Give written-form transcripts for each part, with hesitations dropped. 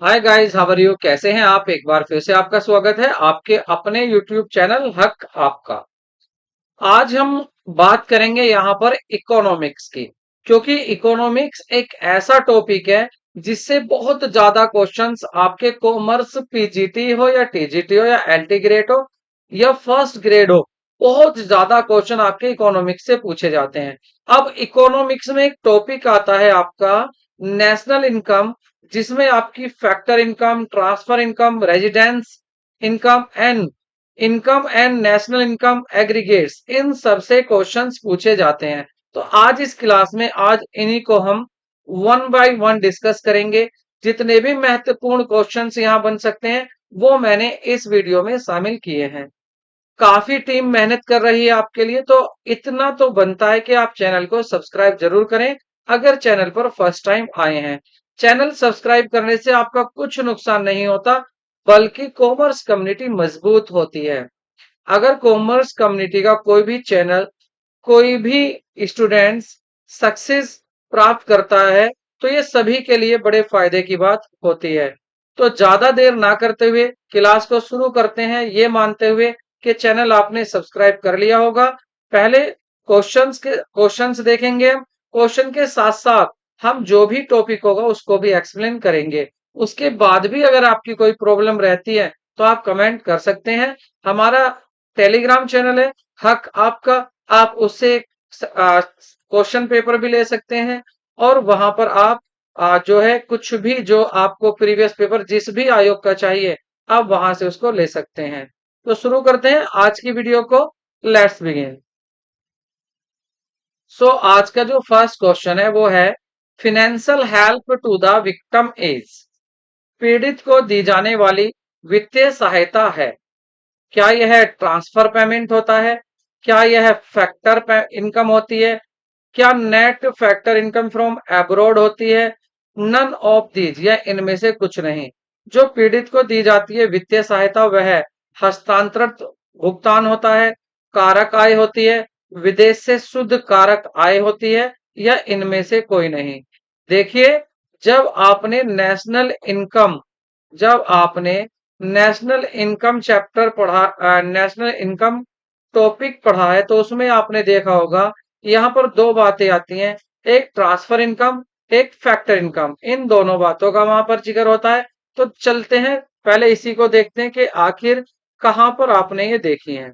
Hi guys, how are you? कैसे हैं आप? एक बार फिर से आपका स्वागत है आपके अपने यूट्यूब चैनल हक आपका। आज हम बात करेंगे यहाँ पर इकोनॉमिक्स की, क्योंकि इकोनॉमिक्स एक ऐसा टॉपिक है जिससे बहुत ज्यादा क्वेश्चंस आपके कॉमर्स पीजीटी हो या टीजीटी हो या एलटी ग्रेड हो या फर्स्ट ग्रेड हो, बहुत ज्यादा क्वेश्चन आपके इकोनॉमिक्स से पूछे जाते हैं। अब इकोनॉमिक्स में एक टॉपिक आता है आपका नेशनल इनकम, जिसमें आपकी factor income, transfer income, residence income and national income aggregates, इन सबसे क्वेश्चंस पूछे जाते हैं। तो आज इस क्लास में आज इन्हीं को हम वन बाय वन डिस्कस करेंगे। जितने भी महत्वपूर्ण क्वेश्चंस यहां बन सकते हैं वो मैंने इस वीडियो में शामिल किए हैं। काफी टीम मेहनत कर रही है आपके लिए, तो इतना तो बनता है कि आप चैनल को सब्सक्राइब जरूर करें अगर चैनल पर फर्स्ट टाइम आए हैं। चैनल सब्सक्राइब करने से आपका कुछ नुकसान नहीं होता, बल्कि कॉमर्स कम्युनिटी मजबूत होती है। अगर कॉमर्स कम्युनिटी का कोई भी चैनल, कोई भी स्टूडेंट्स सक्सेस प्राप्त करता है तो ये सभी के लिए बड़े फायदे की बात होती है। तो ज्यादा देर ना करते हुए क्लास को शुरू करते हैं, ये मानते हुए कि चैनल आपने सब्सक्राइब कर लिया होगा। पहले क्वेश्चंस देखेंगे हम। क्वेश्चन के साथ साथ हम जो भी टॉपिक होगा उसको भी एक्सप्लेन करेंगे। उसके बाद भी अगर आपकी कोई प्रॉब्लम रहती है तो आप कमेंट कर सकते हैं। हमारा टेलीग्राम चैनल है हक आपका, आप उससे क्वेश्चन पेपर भी ले सकते हैं। और वहां पर आप जो है कुछ भी जो आपको प्रीवियस पेपर जिस भी आयोग का चाहिए, आप वहां से उसको ले सकते हैं। तो शुरू करते हैं आज की वीडियो को। Let's begin. सो आज का जो फर्स्ट क्वेश्चन है वो है, financial help to the victim is, पीड़ित को दी जाने वाली वित्तीय सहायता है। क्या यह ट्रांसफर पेमेंट होता है? क्या यह फैक्टर इनकम होती है? क्या net factor income from abroad होती है? नन ऑफ दीज, या इनमें से कुछ नहीं। जो पीड़ित को दी जाती है वित्तीय सहायता वह हस्तांतरित भुगतान होता है, कारक आय होती है, विदेश से शुद्ध कारक आय होती है, या इनमें से कोई नहीं। देखिए, जब आपने नेशनल इनकम जब आपने नेशनल इनकम चैप्टर पढ़ा, नेशनल इनकम टॉपिक पढ़ा है, तो उसमें आपने देखा होगा यहाँ पर दो बातें आती हैं, एक ट्रांसफर इनकम, एक फैक्टर इनकम। इन दोनों बातों का वहां पर जिक्र होता है। तो चलते हैं, पहले इसी को देखते हैं कि आखिर कहां पर आपने ये देखी है।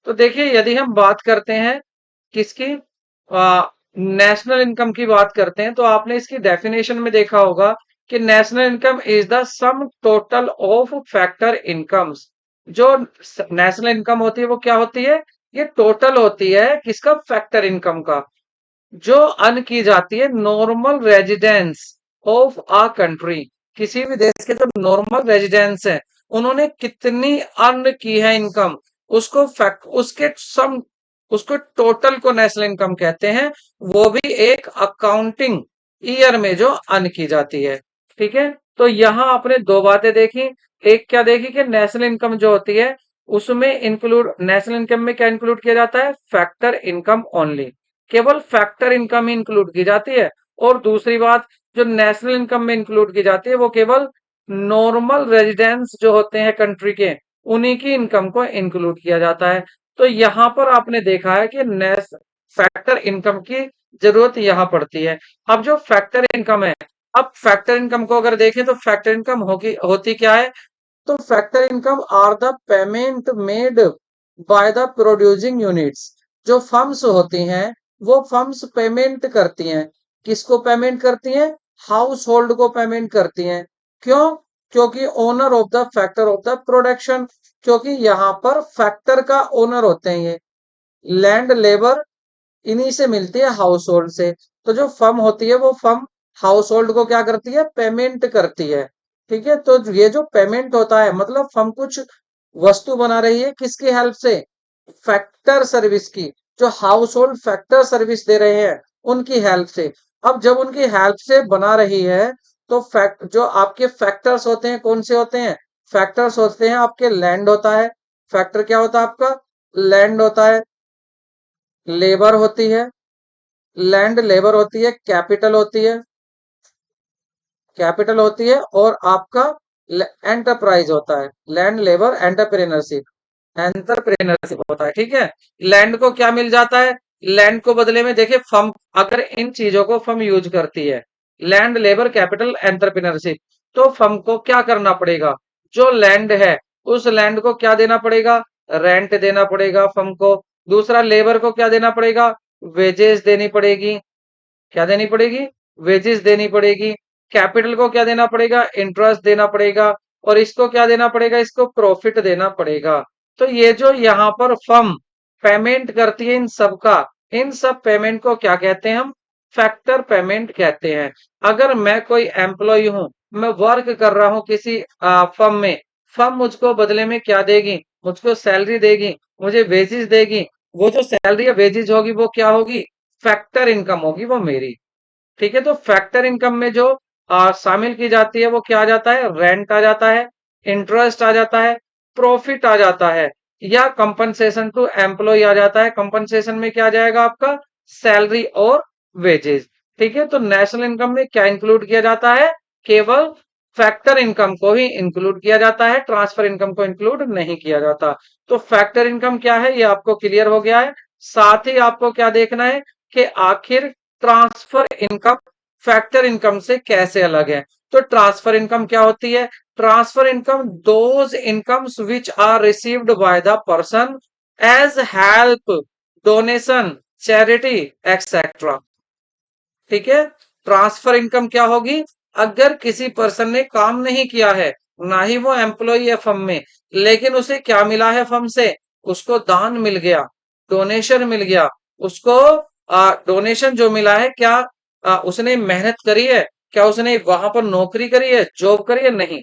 तो देखिए, यदि हम बात करते हैं किसकी, नेशनल इनकम की बात करते हैं, तो आपने इसकी डेफिनेशन में देखा होगा कि national income is the sum total of factor incomes. जो नेशनल इनकम होती है वो क्या होती है? ये टोटल होती है किसका? फैक्टर इनकम का, जो अर्न की जाती है normal residence of a country. किसी भी देश के जो नॉर्मल रेजिडेंस है, उन्होंने कितनी अर्न की है इनकम, उसको फैक्ट उसके सम उसको टोटल को नेशनल इनकम कहते हैं। वो भी एक अकाउंटिंग ईयर में जो अर्न की जाती है। ठीक है, तो यहां आपने दो बातें देखी। एक क्या देखी कि नेशनल इनकम जो होती है उसमें इंक्लूड, नेशनल इनकम में क्या इंक्लूड किया जाता है? फैक्टर इनकम ओनली, केवल फैक्टर इनकम ही इंक्लूड की जाती है। और दूसरी बात, जो नेशनल इनकम में इंक्लूड की जाती है वो केवल नॉर्मल रेजिडेंस जो होते हैं कंट्री के, उन्हीं की इनकम को इंक्लूड किया जाता है। तो यहां पर आपने देखा है कि फैक्टर इनकम की जरूरत यहां पड़ती है। अब जो फैक्टर इनकम है, अब फैक्टर इनकम को अगर देखें तो फैक्टर इनकम होती क्या है? तो factor income are the payment made by the producing units. जो फर्म्स होती हैं वो फर्म्स पेमेंट करती हैं। किसको पेमेंट करती हैं? हाउस होल्ड को पेमेंट करती हैं। क्यों? क्योंकि owner of the factor of the production, क्योंकि यहां पर फैक्टर का ओनर होते हैं ये। लैंड लेबर इन्हीं से मिलती है, हाउस होल्ड से। तो जो फर्म होती है वो फर्म हाउस होल्ड को क्या करती है? पेमेंट करती है। ठीक है, तो ये जो पेमेंट होता है मतलब फर्म कुछ वस्तु बना रही है किसकी हेल्प से? फैक्टर सर्विस की। जो हाउस होल्ड फैक्टर सर्विस दे रहे हैं उनकी हेल्प से। अब जब उनकी हेल्प से बना रही है तो फैक्ट जो आपके फैक्टर्स होते हैं कौन से होते हैं? फैक्टर्स होते हैं आपके लैंड होता है। फैक्टर क्या होता है आपका? लैंड होता है, लेबर होती है, लैंड लेबर होती है, कैपिटल होती है, कैपिटल होती है और आपका एंटरप्राइज होता है, लैंड लेबर एंटरप्रेन्योरशिप, एंटरप्रेन्योरशिप होता है। ठीक है, लैंड को क्या मिल जाता है, लैंड को बदले में देखिए फर्म अगर इन चीजों को फर्म यूज करती है, लैंड लेबर कैपिटल एंटरप्रेन्योरशिप, तो फर्म को क्या करना पड़ेगा, जो लैंड है उस लैंड को क्या देना पड़ेगा, रेंट देना पड़ेगा फर्म को। दूसरा, लेबर को क्या देना पड़ेगा, वेजेस देनी पड़ेगी। क्या देनी पड़ेगी, वेजेस देनी पड़ेगी। कैपिटल को क्या देना पड़ेगा, इंटरेस्ट देना पड़ेगा। और इसको क्या देना पड़ेगा, इसको प्रॉफिट देना पड़ेगा। तो ये जो यहाँ पर फर्म पेमेंट करती है इन सब का, इन सब पेमेंट को क्या कहते हैं हम, फैक्टर पेमेंट कहते हैं। अगर मैं कोई एम्प्लॉय हूं, मैं वर्क कर रहा हूं किसी फर्म में, फर्म मुझको बदले में क्या देगी, मुझको सैलरी देगी, मुझे वेजेस देगी। वो जो सैलरी या वेजेस होगी वो क्या होगी, फैक्टर इनकम होगी वो मेरी। ठीक है, तो फैक्टर इनकम में जो शामिल की जाती है वो क्या आ जाता है, रेंट आ जाता है, इंटरेस्ट आ जाता है, प्रॉफिट आ जाता है, या कंपनसेशन टू एम्प्लॉय आ जाता है। कंपनसेशन में क्या आ जाएगा आपका, सैलरी और वेजेस। ठीक है, तो नेशनल इनकम में क्या इंक्लूड किया जाता है, केवल फैक्टर इनकम को ही इंक्लूड किया जाता है, ट्रांसफर इनकम को इंक्लूड नहीं किया जाता। तो फैक्टर इनकम क्या है ये आपको क्लियर हो गया है। साथ ही आपको क्या देखना है कि आखिर ट्रांसफर इनकम फैक्टर इनकम से कैसे अलग है। तो ट्रांसफर इनकम क्या होती है, transfer income those incomes which are received by the person as help, donation, charity etcetera. ठीक है, ट्रांसफर इनकम क्या होगी, अगर किसी पर्सन ने काम नहीं किया है, ना ही वो एम्प्लॉय है फर्म में, लेकिन उसे क्या मिला है फर्म से, उसको दान मिल गया, डोनेशन मिल गया, उसको डोनेशन जो मिला है, क्या उसने मेहनत करी है, क्या उसने वहां पर नौकरी करी है, जॉब करी है, नहीं,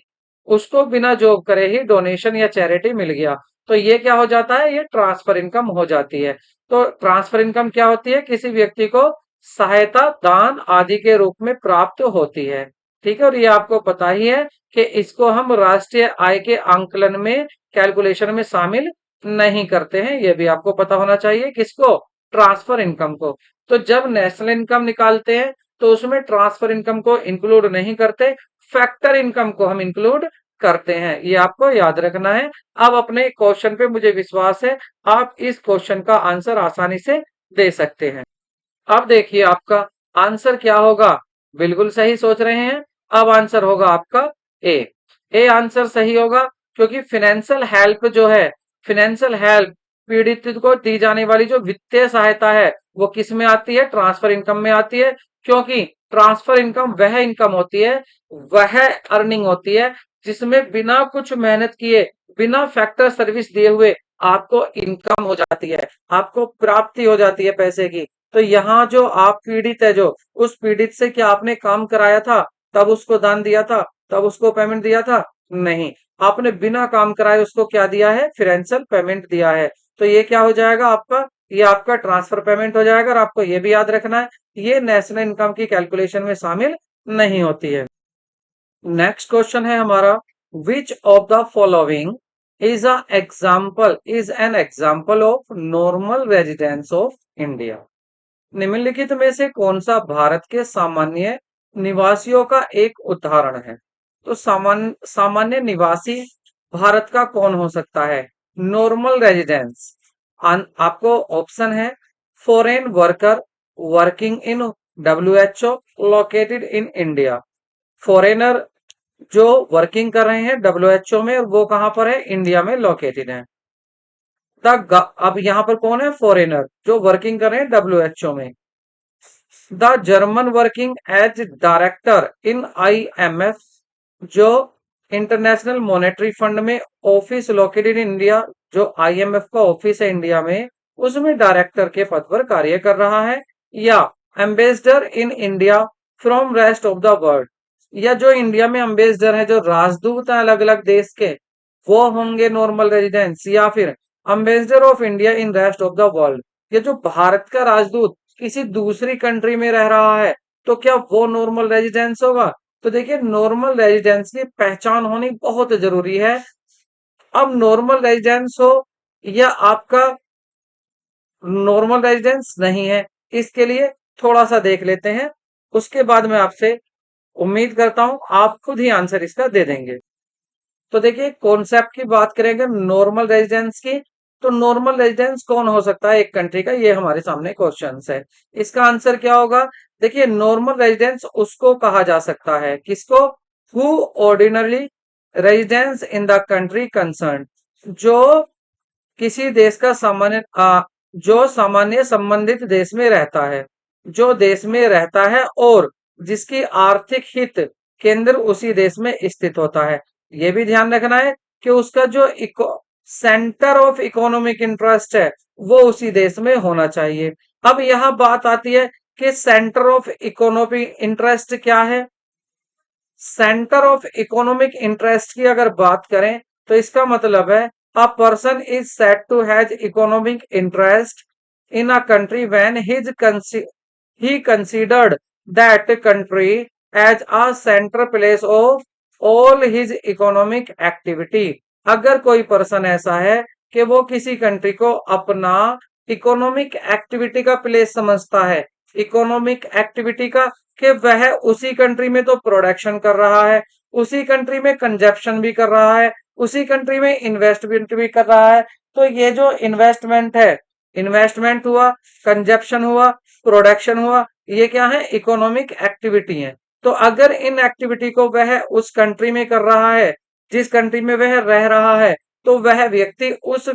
उसको बिना जॉब करे ही डोनेशन या चैरिटी मिल गया। तो ये क्या हो जाता है, ये ट्रांसफर इनकम हो जाती है। तो ट्रांसफर इनकम क्या होती है, किसी व्यक्ति को सहायता, दान आदि के रूप में प्राप्त होती है। ठीक है, और ये आपको पता ही है कि इसको हम राष्ट्रीय आय के आंकलन में, कैलकुलेशन में शामिल नहीं करते हैं। ये भी आपको पता होना चाहिए, किसको, ट्रांसफर इनकम को। तो जब नेशनल इनकम निकालते हैं तो उसमें ट्रांसफर इनकम को इंक्लूड नहीं करते, फैक्टर इनकम को हम इंक्लूड करते हैं। ये आपको याद रखना है। अब अपने क्वेश्चन पे मुझे विश्वास है आप इस क्वेश्चन का आंसर आसानी से दे सकते हैं। अब देखिए आपका आंसर क्या होगा, बिल्कुल सही सोच रहे हैं। अब आंसर होगा आपका ए। ए आंसर सही होगा, क्योंकि फाइनेंशियल हेल्प जो है, फाइनेंशियल हेल्प, पीड़ित को दी जाने वाली जो वित्तीय सहायता है, वो किस में आती है, ट्रांसफर इनकम में आती है। क्योंकि ट्रांसफर इनकम वह इनकम होती है, वह अर्निंग होती है, जिसमें बिना कुछ मेहनत किए, बिना फैक्टर सर्विस दिए हुए आपको इनकम हो जाती है, आपको प्राप्ति हो जाती है पैसे की। तो यहाँ जो आप पीड़ित है, जो उस पीड़ित से क्या आपने काम कराया था, तब उसको दान दिया था, तब उसको पेमेंट दिया था, नहीं, आपने बिना काम कराए उसको क्या दिया है, फाइनेंशियल पेमेंट दिया है। तो ये क्या हो जाएगा आपका, ये आपका ट्रांसफर पेमेंट हो जाएगा। और आपको ये भी याद रखना है, ये नेशनल इनकम की कैलकुलेशन में शामिल नहीं होती है। नेक्स्ट क्वेश्चन है हमारा, which of the following is an example of normal residence of India. निम्नलिखित में से कौन सा भारत के सामान्य निवासियों का एक उदाहरण है। तो सामान्य सामान्य निवासी भारत का कौन हो सकता है, नॉर्मल रेजिडेंस। आपको ऑप्शन है, foreign worker working in WHO located in India. Foreigner जो वर्किंग कर रहे हैं WHO में, और वो कहां पर है, इंडिया में लोकेटेड है। अब यहां पर कौन है, फॉरेनर जो वर्किंग कर रहे हैं WHO में। The German working as director in IMF, जो इंटरनेशनल मॉनेटरी फंड में ऑफिस लोकेटेड इन इंडिया, जो IMF का ऑफिस है इंडिया में, उसमें डायरेक्टर के पद पर कार्य कर रहा है। या ambassador in India from rest of the world, या जो इंडिया में एम्बेसडर है, जो राजदूत है अलग अलग देश के, वो होंगे नॉर्मल रेजिडेंस। या फिर ambassador of India in rest of the world, ये जो भारत का राजदूत किसी दूसरी कंट्री में रह रहा है, तो क्या वो नॉर्मल रेजिडेंस होगा। तो देखिए, नॉर्मल रेजिडेंस की पहचान होनी बहुत जरूरी है। अब नॉर्मल रेजिडेंस हो या आपका नॉर्मल रेजिडेंस नहीं है, इसके लिए थोड़ा सा देख लेते हैं, उसके बाद मैं आपसे उम्मीद करता हूं आप खुद ही आंसर इसका दे देंगे। तो देखिए कॉन्सेप्ट की बात करेंगे नॉर्मल रेजिडेंस की, तो नॉर्मल रेजिडेंस कौन हो सकता है एक कंट्री का, ये हमारे सामने क्वेश्चन है। इसका आंसर क्या होगा? देखिए नॉर्मल रेजिडेंस उसको कहा जा सकता है, किसको? Who ordinary residence in the country concern, जो किसी देश का जो सामान्य संबंधित देश में रहता है, जो देश में रहता है और जिसकी आर्थिक हित केंद्र उसी देश में स्थित होता है। यह भी ध्यान रखना है कि उसका जो सेंटर ऑफ इकोनॉमिक इंटरेस्ट है वो उसी देश में होना चाहिए। अब यहां बात आती है कि सेंटर ऑफ इकोनॉमिक इंटरेस्ट क्या है। सेंटर ऑफ इकोनॉमिक इंटरेस्ट की अगर बात करें तो इसका मतलब है a person is said to has economic interest in a country when he considered that country as a centre place of all his economic activity. अगर कोई पर्सन ऐसा है कि वो किसी कंट्री को अपना इकोनॉमिक एक्टिविटी का प्लेस समझता है, इकोनॉमिक एक्टिविटी का, कि वह उसी कंट्री में तो प्रोडक्शन कर रहा है, उसी कंट्री में कंजप्शन भी कर रहा है, उसी कंट्री में इन्वेस्टमेंट भी कर रहा है। तो ये जो इन्वेस्टमेंट है, इन्वेस्टमेंट हुआ, कंजप्शन हुआ, प्रोडक्शन हुआ, ये क्या है? इकोनॉमिक एक्टिविटी है। तो अगर इन एक्टिविटी को वह उस कंट्री में कर रहा है जिस कंट्री में वह रह रहा है, तो वह व्यक्ति उस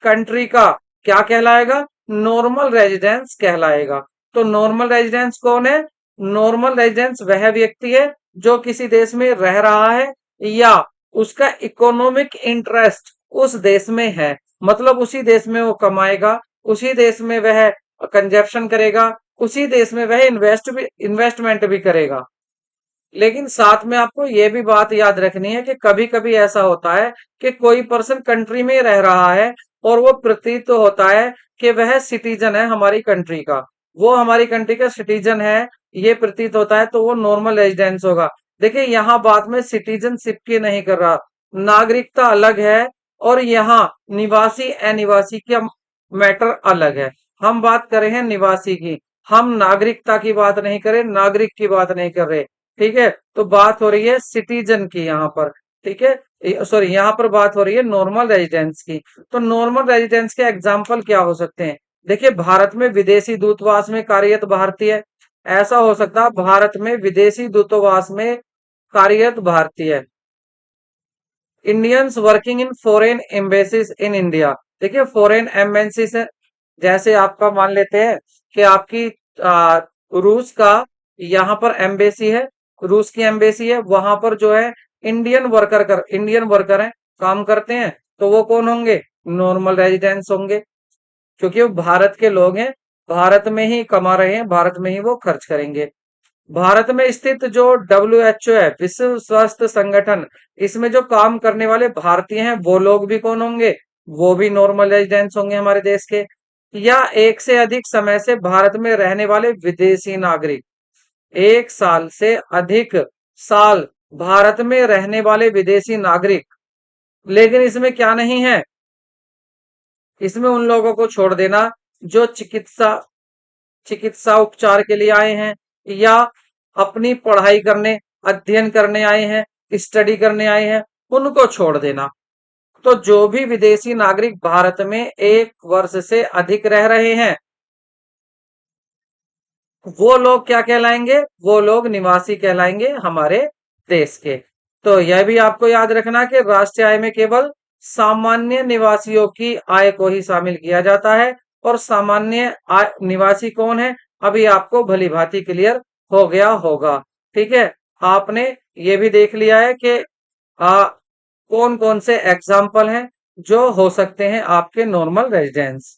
कंट्री का क्या कहलाएगा? नॉर्मल रेजिडेंस कहलाएगा। तो नॉर्मल रेजिडेंस कौन है? नॉर्मल रेजिडेंस वह व्यक्ति है जो किसी देश में रह रहा है या उसका इकोनॉमिक इंटरेस्ट उस देश में है, मतलब उसी देश में वो कमाएगा, उसी देश में वह कंजप्शन करेगा, उसी देश में वह इन्वेस्टमेंट भी करेगा। लेकिन साथ में आपको यह भी बात याद रखनी है कि कभी कभी ऐसा होता है कि कोई पर्सन कंट्री में रह रहा है और वो प्रतीत तो होता है कि वह सिटीजन है हमारी कंट्री का, वो हमारी कंट्री का सिटीजन है, ये प्रतीत होता है, तो वो नॉर्मल रेजिडेंस होगा। देखिए यहां बात में सिटीजनशिप की नहीं कर रहा, नागरिकता अलग है और यहाँ निवासी अनिवासी का मैटर अलग है। हम बात कर रहे हैं निवासी की, हम नागरिकता की बात नहीं कर रहे, नागरिक की बात नहीं कर रहे। ठीक है, तो बात हो रही है सिटीजन की यहाँ पर। ठीक है, सॉरी, यहाँ पर बात हो रही है नॉर्मल रेजिडेंस की। तो नॉर्मल रेजिडेंस के एग्जाम्पल क्या हो सकते हैं? देखिए भारत में विदेशी दूतावास में कार्यरत भारतीय, ऐसा हो सकता है भारत में विदेशी दूतावास में कार्यरत भारतीय। Indians working in foreign embassies in India. देखिए फॉरेन एम्बेसी से, जैसे आपका मान लेते हैं कि आपकी रूस का यहाँ पर एम्बेसी है, रूस की एम्बेसी है, वहां पर जो है इंडियन वर्कर है, काम करते हैं, तो वो कौन होंगे? नॉर्मल रेजिडेंस होंगे, क्योंकि वो भारत के लोग हैं, भारत में ही कमा रहे हैं, भारत में ही वो खर्च करेंगे। भारत में स्थित जो WHO है, विश्व स्वास्थ्य संगठन, इसमें जो काम करने वाले भारतीय हैं वो लोग भी कौन होंगे? वो भी नॉर्मल रेजिडेंस होंगे हमारे देश के। या एक से अधिक समय से भारत में रहने वाले विदेशी नागरिक, एक साल से अधिक साल भारत में रहने वाले विदेशी नागरिक। लेकिन इसमें क्या नहीं है? इसमें उन लोगों को छोड़ देना जो चिकित्सा उपचार के लिए आए हैं या अपनी पढ़ाई करने, अध्ययन करने आए हैं, स्टडी करने आए हैं, उनको छोड़ देना। तो जो भी विदेशी नागरिक भारत में 1 वर्ष से अधिक रह रहे हैं वो लोग क्या कहलाएंगे? वो लोग निवासी कहलाएंगे हमारे देश के। तो यह भी आपको याद रखना कि राष्ट्रीय आय में केवल सामान्य निवासियों की आय को ही शामिल किया जाता है। और सामान्य आय निवासी कौन है? अभी आपको भली भांति क्लियर हो गया होगा। ठीक है, आपने ये भी देख लिया है कि कौन कौन से एग्जाम्पल हैं जो हो सकते हैं आपके नॉर्मल रेजिडेंस।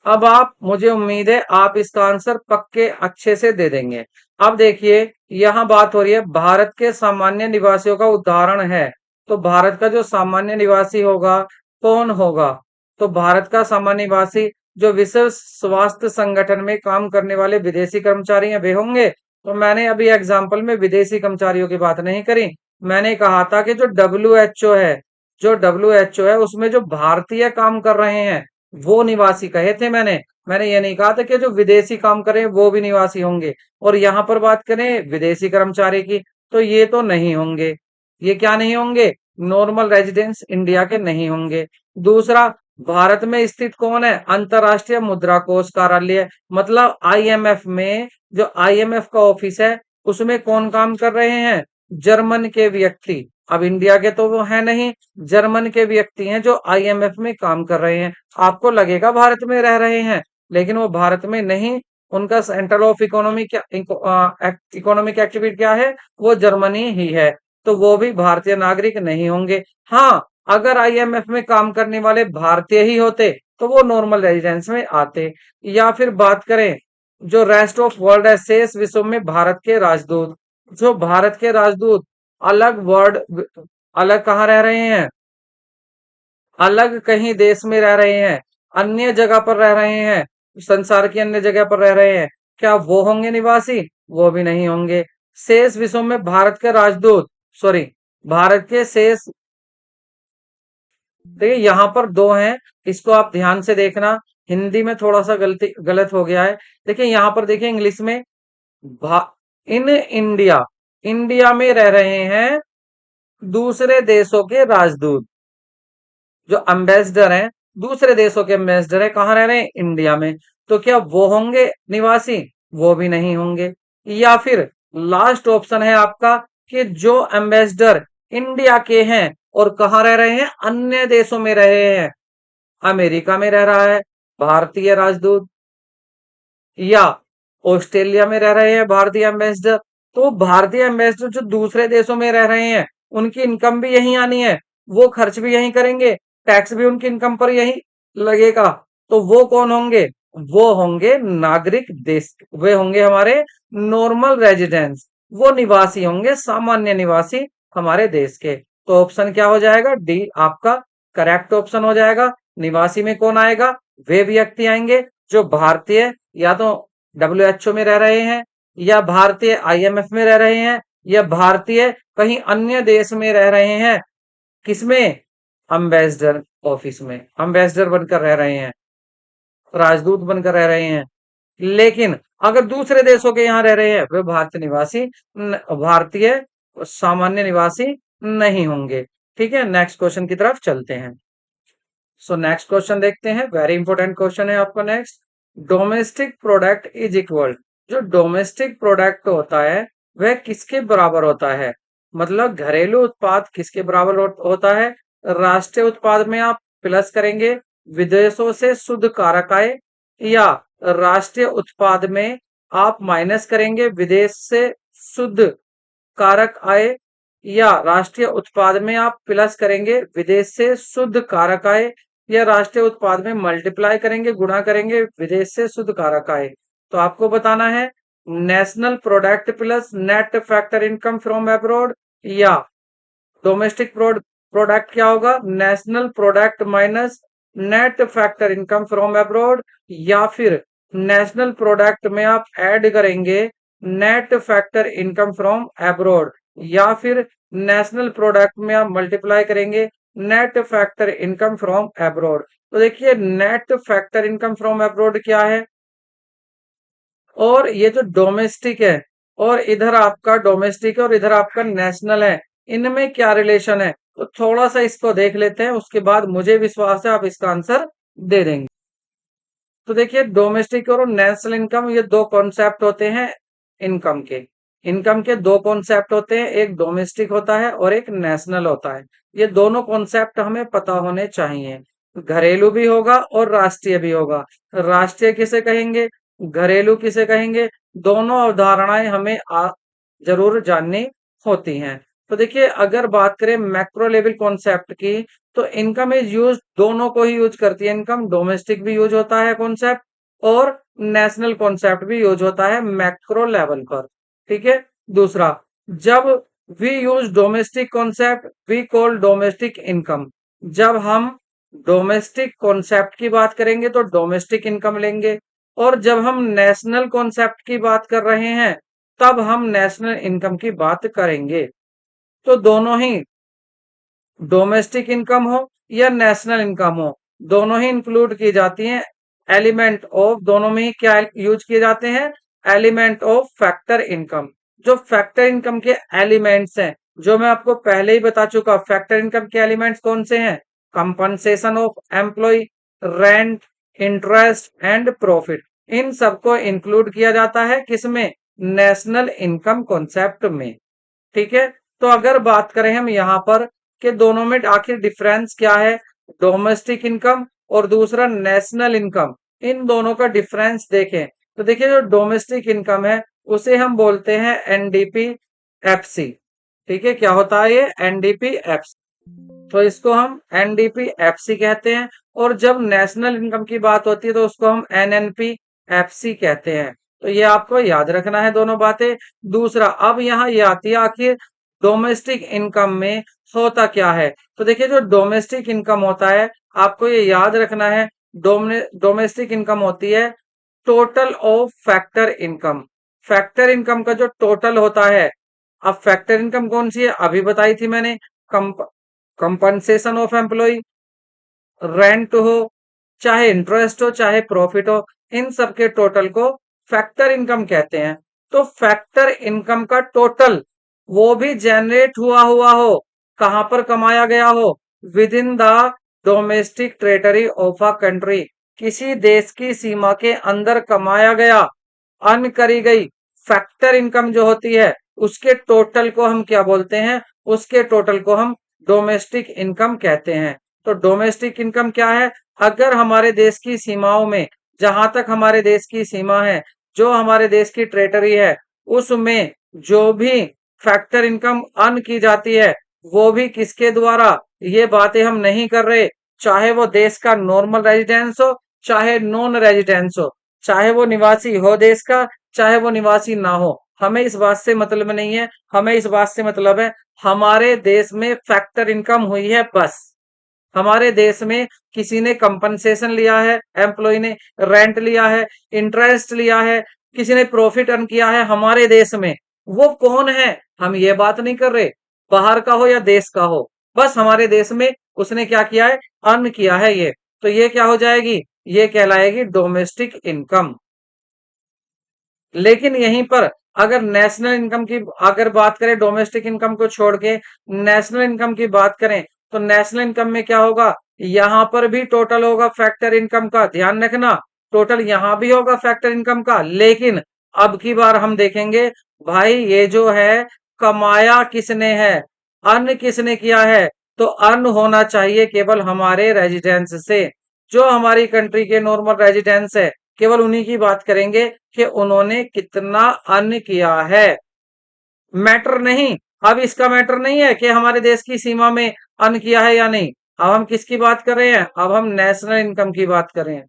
अब आप, मुझे उम्मीद है आप इसका आंसर पक्के अच्छे से दे देंगे। अब देखिए यहां बात हो रही है भारत के सामान्य निवासियों का उदाहरण है। तो भारत का जो सामान्य निवासी होगा कौन होगा? तो भारत का सामान्य निवासी जो विश्व स्वास्थ्य संगठन में काम करने वाले विदेशी कर्मचारी हैं वे होंगे। तो मैंने अभी एग्जाम्पल में विदेशी कर्मचारियों की बात नहीं करी, मैंने कहा था कि जो WHO है, जो WHO है उसमें जो भारतीय काम कर रहे हैं वो निवासी कहे थे मैंने ये नहीं कहा था कि जो विदेशी काम करें वो भी निवासी होंगे। और यहाँ पर बात करें विदेशी कर्मचारी की, तो ये तो नहीं होंगे। ये क्या नहीं होंगे? नॉर्मल रेजिडेंस इंडिया के नहीं होंगे। दूसरा, भारत में स्थित कौन है? अंतरराष्ट्रीय मुद्रा कोष कार्यालय, मतलब आईएमएफ में जो आईएमएफ का ऑफिस है उसमें कौन काम कर रहे हैं? जर्मन के व्यक्ति। अब इंडिया के तो वो है नहीं, जर्मन के व्यक्ति हैं जो आईएमएफ में काम कर रहे हैं। आपको लगेगा भारत में रह रहे हैं, लेकिन वो भारत में नहीं, उनका centre of economic economic activity क्या है? वो जर्मनी ही है। तो वो भी भारतीय नागरिक नहीं होंगे। हाँ, अगर आईएमएफ में काम करने वाले भारतीय ही होते तो वो नॉर्मल रेजिडेंस में आते। या फिर बात करें जो रेस्ट ऑफ वर्ल्ड है, शेष विश्व में भारत के राजदूत, जो भारत के राजदूत अलग वर्ड अलग कहाँ रह रहे हैं? अलग कहीं देश में रह रहे हैं, अन्य जगह पर रह रहे हैं, संसार की अन्य जगह पर रह रहे हैं, क्या वो होंगे निवासी? वो भी नहीं होंगे। शेष विश्व में भारत के राजदूत, सॉरी, भारत के शेष, देखिए यहाँ पर दो हैं, इसको आप ध्यान से देखना। हिंदी में थोड़ा सा गलत हो गया है। देखिए यहाँ पर देखिए इंग्लिश में इन इंडिया, इंडिया में रह रहे हैं दूसरे देशों के राजदूत, जो एम्बेसडर हैं, दूसरे देशों के एम्बेसडर है, कहाँ रह रहे हैं? इंडिया में। तो क्या वो होंगे निवासी? वो भी नहीं होंगे। या फिर लास्ट ऑप्शन है आपका कि जो एम्बेसडर इंडिया के हैं और कहाँ रह रहे हैं? अन्य देशों में रह रहे हैं। अमेरिका में रह रहा है भारतीय राजदूत, या ऑस्ट्रेलिया में रह रहे हैं भारतीय एम्बेसडर। तो भारतीय एम्बेसडर जो दूसरे देशों में रह रहे हैं, उनकी इनकम भी यहीं आनी है, वो खर्च भी यहीं करेंगे, टैक्स भी उनकी इनकम पर यही लगेगा। तो वो कौन होंगे? वो होंगे नागरिक देश, वे होंगे हमारे नॉर्मल रेजिडेंस, वो निवासी होंगे, सामान्य निवासी हमारे देश के। तो ऑप्शन क्या हो जाएगा? डी आपका करेक्ट ऑप्शन हो जाएगा। निवासी में कौन आएगा? वे व्यक्ति आएंगे जो भारतीय या तो डब्ल्यूएचओ में रह रहे हैं, या भारतीय आईएमएफ में रह रहे हैं, या भारतीय कहीं अन्य देश में रह रहे हैं। किसमें? एम्बेसडर ऑफिस में एम्बेसडर बनकर रह रहे हैं, राजदूत बनकर रह रहे हैं। लेकिन अगर दूसरे देशों के यहाँ रह रहे हैं, वे भारतीय निवासी भारतीय सामान्य निवासी नहीं होंगे। ठीक है, नेक्स्ट क्वेश्चन की तरफ चलते हैं। सो नेक्स्ट क्वेश्चन देखते हैं, वेरी इंपॉर्टेंट क्वेश्चन है आपका next. Domestic product is equal, जो डोमेस्टिक प्रोडक्ट होता है वह किसके बराबर होता है? मतलब घरेलू उत्पाद किसके बराबर होता है? राष्ट्रीय उत्पाद में आप प्लस करेंगे विदेशों से शुद्ध कारक आय, या राष्ट्रीय उत्पाद में आप माइनस करेंगे विदेश से शुद्ध कारक आय, या राष्ट्रीय उत्पाद में आप प्लस करेंगे विदेश से शुद्ध कारक आय, या राष्ट्रीय उत्पाद में मल्टीप्लाई करेंगे, गुणा करेंगे विदेश से शुद्ध कारक आय। तो आपको बताना है national product plus net factor income from abroad, या डोमेस्टिक प्रोडक्ट क्या होगा? National product minus net factor income from abroad, या फिर नेशनल प्रोडक्ट में आप ऐड करेंगे net factor income from abroad, या फिर नेशनल प्रोडक्ट में आप मल्टीप्लाई करेंगे net factor income from abroad. तो देखिए net factor income from abroad क्या है, और ये जो डोमेस्टिक है, और इधर आपका डोमेस्टिक है और इधर आपका नेशनल है, इनमें क्या रिलेशन है? तो थोड़ा सा इसको देख लेते हैं, उसके बाद मुझे विश्वास है आप इसका आंसर दे देंगे। तो देखिए डोमेस्टिक और नेशनल इनकम, ये दो कॉन्सेप्ट होते हैं इनकम के। इनकम के दो कॉन्सेप्ट होते हैं, एक डोमेस्टिक होता है और एक नेशनल होता है। ये दोनों कॉन्सेप्ट हमें पता होने चाहिए। घरेलू भी होगा और राष्ट्रीय भी होगा। राष्ट्रीय किसे कहेंगे, घरेलू किसे कहेंगे, दोनों अवधारणाएं हमें जरूर जाननी होती हैं। तो देखिए अगर बात करें मैक्रो लेवल कॉन्सेप्ट की, तो इनकम इज यूज दोनों को ही यूज करती है। इनकम डोमेस्टिक भी यूज होता है कॉन्सेप्ट, और नेशनल कॉन्सेप्ट भी यूज होता है मैक्रो लेवल पर। ठीक है, दूसरा, जब we use domestic concept we call domestic income. जब हम डोमेस्टिक कॉन्सेप्ट की बात करेंगे तो डोमेस्टिक इनकम लेंगे, और जब हम नेशनल कॉन्सेप्ट की बात कर रहे हैं तब हम नेशनल इनकम की बात करेंगे। तो दोनों ही, डोमेस्टिक इनकम हो या नेशनल इनकम हो, दोनों ही इंक्लूड की जाती हैं एलिमेंट ऑफ, दोनों में ही क्या यूज किए जाते हैं? Element of factor income. जो फैक्टर इनकम के एलिमेंट्स हैं, जो मैं आपको पहले ही बता चुका, फैक्टर इनकम के एलिमेंट्स कौन से हैं? Compensation of employ, rent, interest and profit. इन सबको इंक्लूड किया जाता है किसमें? नेशनल इनकम कॉन्सेप्ट में। ठीक है, तो अगर बात करें हम यहाँ पर कि दोनों में आखिर डिफरेंस क्या है, डोमेस्टिक इनकम और दूसरा नेशनल इनकम, इन दोनों का डिफरेंस देखें तो देखिए, जो डोमेस्टिक इनकम है उसे हम बोलते हैं एनडीपी एफसी। ठीक है, क्या होता है ये? NDP FC. तो इसको हम एनडीपी एफसी कहते हैं, और जब नेशनल इनकम की बात होती है तो उसको हम एनएनपी एफसी कहते हैं। तो ये आपको याद रखना है दोनों बातें। दूसरा, अब यहाँ ये आती है आखिर डोमेस्टिक इनकम में होता क्या है। तो देखिए, जो डोमेस्टिक इनकम होता है, आपको ये याद रखना है, डोमेस्टिक इनकम होती है total of factor income. Factor income का जो टोटल होता है, अब फैक्टर इनकम कौन सी है? अभी बताई थी मैंने, कंपनसेशन ऑफ एम्प्लॉय, रेंट हो, चाहे इंटरेस्ट हो, चाहे प्रॉफिट हो, इन सब के टोटल को फैक्टर इनकम कहते हैं। तो फैक्टर इनकम का टोटल, वो भी जनरेट हुआ हो, कहां पर कमाया गया हो? With in the domestic territory of a country, किसी देश की सीमा के अंदर कमाया गया, अर्न करी गई फैक्टर इनकम जो होती है, उसके टोटल को हम क्या बोलते हैं? उसके टोटल को हम डोमेस्टिक इनकम कहते हैं। तो डोमेस्टिक इनकम क्या है? अगर हमारे देश की सीमाओं में, जहां तक हमारे देश की सीमा है, जो हमारे देश की टेरिटरी है, उसमें जो भी फैक्टर इनकम अर्न की जाती है, वो भी किसके द्वारा? ये बातें हम नहीं कर रहे, चाहे वो देश का नॉर्मल रेजिडेंस हो, चाहे नॉन रेजिडेंस हो, चाहे वो निवासी हो देश का, चाहे वो निवासी ना हो, हमें इस बात से मतलब नहीं है। हमें इस बात से मतलब है, हमारे देश में फैक्टर इनकम हुई है, बस। हमारे देश में किसी ने कंपनसेशन लिया है, एम्प्लॉय ने रेंट लिया है, इंटरेस्ट लिया है, किसी ने प्रॉफिट अर्न किया है हमारे देश में, वो कौन है? हम ये बात नहीं कर रहे बाहर का हो या देश का हो, बस हमारे देश में उसने क्या किया है? अर्न किया है ये। तो ये क्या हो जाएगी? ये कहलाएगी डोमेस्टिक इनकम। लेकिन यहीं पर अगर नेशनल इनकम की अगर बात करें, डोमेस्टिक इनकम को छोड़ के नेशनल इनकम की बात करें, तो नेशनल इनकम में क्या होगा? यहां पर भी टोटल होगा फैक्टर इनकम का, ध्यान रखना, टोटल यहां भी होगा फैक्टर इनकम का। लेकिन अब की बार हम देखेंगे, भाई ये जो है, कमाया किसने है, अर्न किसने किया है? तो अर्न होना चाहिए केवल हमारे रेजिडेंस से, जो हमारी कंट्री के नॉर्मल रेजिडेंस है, केवल उन्हीं की बात करेंगे कि उन्होंने कितना अर्न किया है। मैटर नहीं, अब इसका मैटर नहीं है कि हमारे देश की सीमा में अर्न किया है या नहीं। अब हम किसकी बात कर रहे हैं? अब हम नेशनल इनकम की बात कर रहे हैं।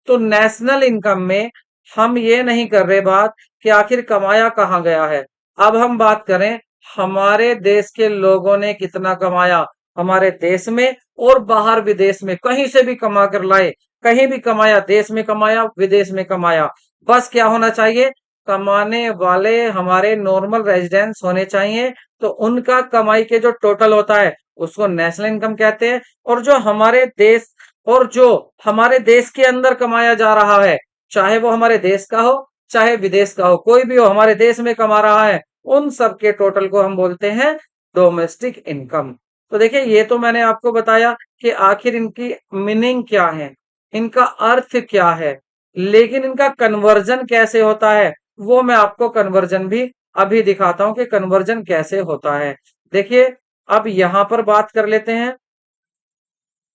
तो नेशनल इनकम में हम ये नहीं कर रहे बात कि आखिर कमाया कहाँ गया है। अब हम बात करें, हमारे देश के लोगों ने कितना कमाया, हमारे देश में और बाहर विदेश में, कहीं से भी कमा कर लाए, कहीं भी कमाया, देश में कमाया, विदेश में कमाया, बस क्या होना चाहिए? कमाने वाले हमारे नॉर्मल रेजिडेंस होने चाहिए। तो उनका कमाई के जो टोटल होता है, उसको नेशनल इनकम कहते हैं। और जो हमारे देश, और जो हमारे देश के अंदर कमाया जा रहा है, चाहे वो हमारे देश का हो, चाहे विदेश का हो, कोई भी हो, हमारे देश में कमा रहा है, उन सब के टोटल को हम बोलते हैं डोमेस्टिक इनकम। तो देखिए, ये तो मैंने आपको बताया कि आखिर इनकी मीनिंग क्या है, इनका अर्थ क्या है, लेकिन इनका कन्वर्जन कैसे होता है, वो मैं आपको कन्वर्जन भी अभी दिखाता हूं कि कन्वर्जन कैसे होता है। देखिए, अब यहां पर बात कर लेते हैं,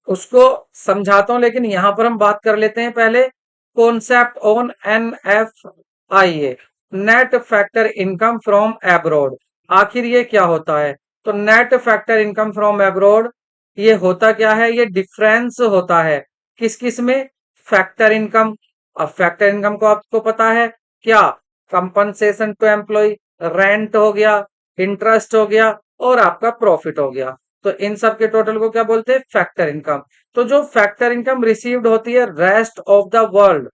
उसको समझाता हूं, लेकिन यहां पर हम बात कर लेते हैं पहले concept on NFIA, net factor income from abroad. आखिर ये क्या होता है? तो net factor income from abroad, ये होता क्या है? ये डिफरेंस होता है किस किस में? Factor income. अब फैक्टर इनकम को आपको पता है क्या? कंपनसेशन टू एम्प्लॉय, रेंट हो गया, इंटरेस्ट हो गया, और आपका प्रॉफिट हो गया। तो इन सब के टोटल को क्या बोलते हैं? Factor income. तो जो फैक्टर इनकम रिसीव्ड होती है रेस्ट ऑफ द वर्ल्ड,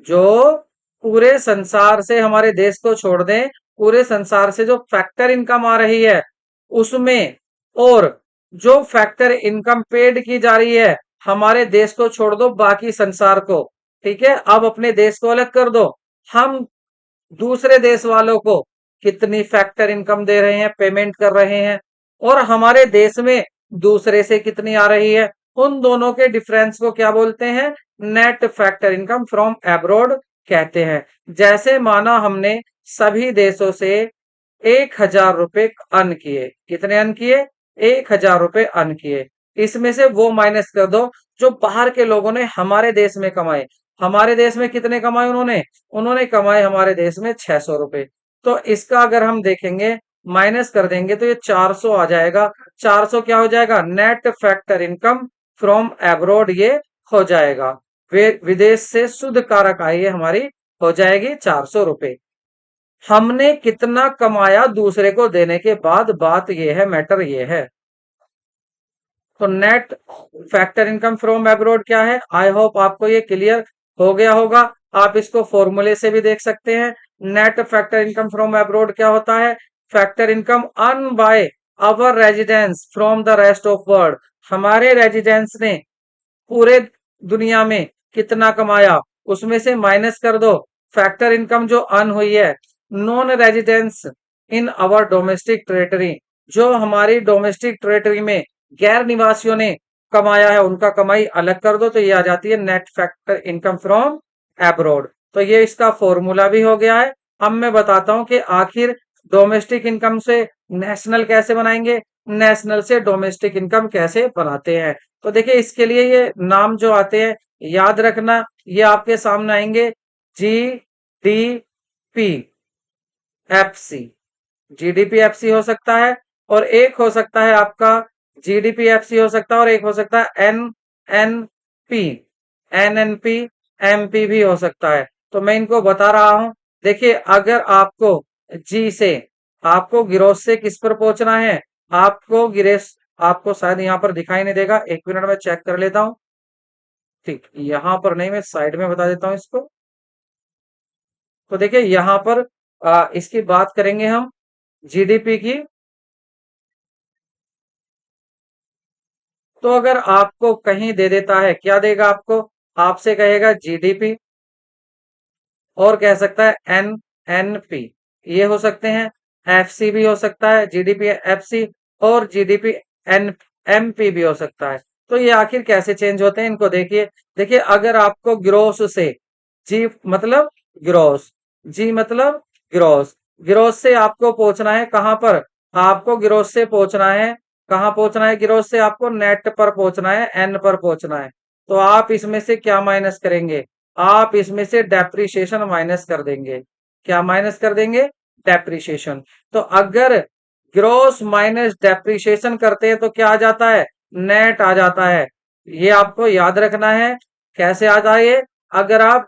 जो पूरे संसार से, हमारे देश को छोड़ दें, पूरे संसार से जो फैक्टर इनकम आ रही है उसमें, और जो फैक्टर इनकम पेड की जा रही है, हमारे देश को छोड़ दो, बाकी संसार को, ठीक है, अब अपने देश को अलग कर दो, हम दूसरे देश वालों को कितनी फैक्टर इनकम दे रहे हैं, पेमेंट कर रहे हैं, और हमारे देश में दूसरे से कितनी आ रही है, उन दोनों के डिफरेंस को क्या बोलते हैं, net factor income from abroad कहते हैं। जैसे माना हमने सभी देशों से 1,000 रुपए अर्न किए, कितने अर्न किए, 1,000 रुपए अर्न किए, इसमें से वो माइनस कर दो जो बाहर के लोगों ने हमारे देश में कमाए। हमारे देश में कितने कमाए उन्होंने, उन्होंने कमाए हमारे देश में 600 रुपए। तो इसका अगर हम देखेंगे, माइनस कर देंगे तो ये 400 आ जाएगा। 400 क्या हो जाएगा, net factor income from abroad ये हो जाएगा। विदेश से शुद्ध कारक आय ये हमारी हो जाएगी 400 रुपए। हमने कितना कमाया दूसरे को देने के बाद, बात ये है, मैटर ये है। तो net factor income from abroad क्या है, आई होप आपको ये क्लियर हो गया होगा। आप इसको फॉर्मूले से भी देख सकते हैं। Net factor income from abroad क्या होता है, factor income earn by our residence from the rest of world. हमारे रेजिडेंस ने पूरे दुनिया में कितना कमाया, उसमें से माइनस कर दो फैक्टर इनकम जो अर्न हुई है non residence in our domestic territory, जो हमारी डोमेस्टिक टेरिटरी में गैर निवासियों ने कमाया है, उनका कमाई अलग कर दो, तो ये आ जाती है net factor income from abroad. तो ये इसका फॉर्मूला भी हो गया है। अब मैं बताता हूं कि आखिर डोमेस्टिक इनकम से नेशनल कैसे बनाएंगे, नेशनल से डोमेस्टिक इनकम कैसे बनाते हैं। तो देखिए इसके लिए ये नाम जो आते हैं याद रखना, ये आपके सामने आएंगे, GDP FC, GDP FC हो सकता है, और एक हो सकता है आपका GDP FC हो सकता है, और एक हो सकता है NNP, NNP MP भी हो सकता है। तो मैं इनको बता रहा हूं। देखिए अगर आपको जी से, आपको गिरोस से किस पर पहुंचना है, आपको गिरेस, आपको शायद यहां पर दिखाई नहीं देगा, 1 मिनट में चेक कर लेता हूं। ठीक, यहां पर नहीं, मैं साइड में बता देता हूं इसको। तो देखिए यहां पर इसकी बात करेंगे हम, जीडीपी की। तो अगर आपको कहीं दे देता है, क्या देगा आपको, आपसे कहेगा जीडीपी, और कह सकता है एनएनपी, ये हो सकते हैं। एफसी भी हो सकता है, जीडीपी एफसी, और जीडीपी एन एमपी भी हो सकता है। तो ये आखिर कैसे चेंज होते हैं इनको देखिए। देखिए अगर आपको ग्रोस से, जी मतलब ग्रोस, जी मतलब ग्रोस, ग्रोस से आपको पहुंचना है कहां पर, आपको ग्रोस से पहुंचना है, कहां पहुंचना है, ग्रोस से आपको नेट पर पहुंचना है, एन पर पहुंचना है। तो आप इसमें से क्या माइनस करेंगे, आप इसमें से डेप्रिसिएशन माइनस कर देंगे। क्या माइनस कर देंगे, डेप्रिसिएशन। तो अगर ग्रोस माइनस डेप्रिसिएशन करते हैं तो क्या आ जाता है, नेट आ जाता है। ये आपको याद रखना है। कैसे आता है ये, अगर आप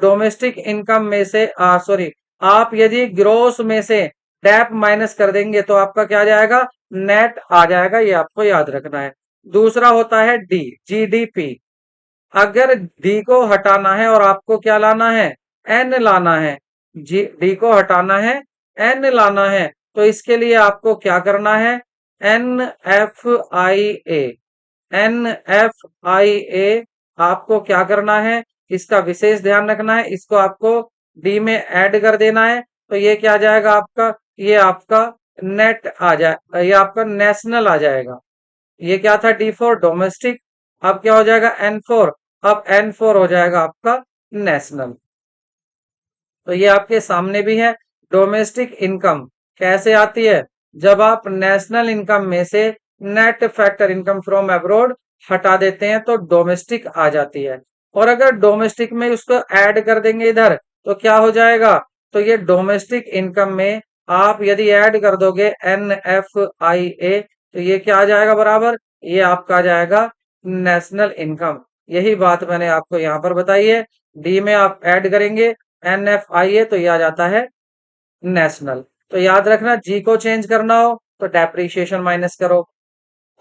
डोमेस्टिक इनकम में से सॉरी, आप यदि ग्रोस में से डेप माइनस कर देंगे तो आपका क्या आ जाएगा, नेट आ जाएगा। ये आपको याद रखना है। दूसरा होता है डी, जीडीपी। अगर डी को हटाना है और आपको क्या लाना है, एन लाना है, जी डी को हटाना है, एन लाना है, तो इसके लिए आपको क्या करना है, NFIA, NFIA आपको क्या करना है, इसका विशेष ध्यान रखना है। इसको आपको डी में ऐड कर देना है। तो ये क्या आ जाएगा आपका, ये आपका नेट आ जाए, ये आपका नेशनल आ जाएगा। ये क्या था, डी फॉर डोमेस्टिक, अब क्या हो जाएगा, N4, अब N4 हो जाएगा आपका नेशनल। तो ये आपके सामने भी है। डोमेस्टिक इनकम कैसे आती है, जब आप नेशनल इनकम में से net factor income from abroad हटा देते हैं तो डोमेस्टिक आ जाती है। और अगर डोमेस्टिक में उसको ऐड कर देंगे इधर तो क्या हो जाएगा, तो ये डोमेस्टिक इनकम में आप यदि ऐड कर दोगे NFIA तो ये क्या आ जाएगा बराबर, ये आपका आ जाएगा नेशनल इनकम। यही बात मैंने आपको यहाँ पर बताई है। डी में आप ऐड करेंगे NFIA तो ये आ जाता है नेशनल। तो याद रखना, जी को चेंज करना हो तो डेप्रिसिएशन माइनस करो,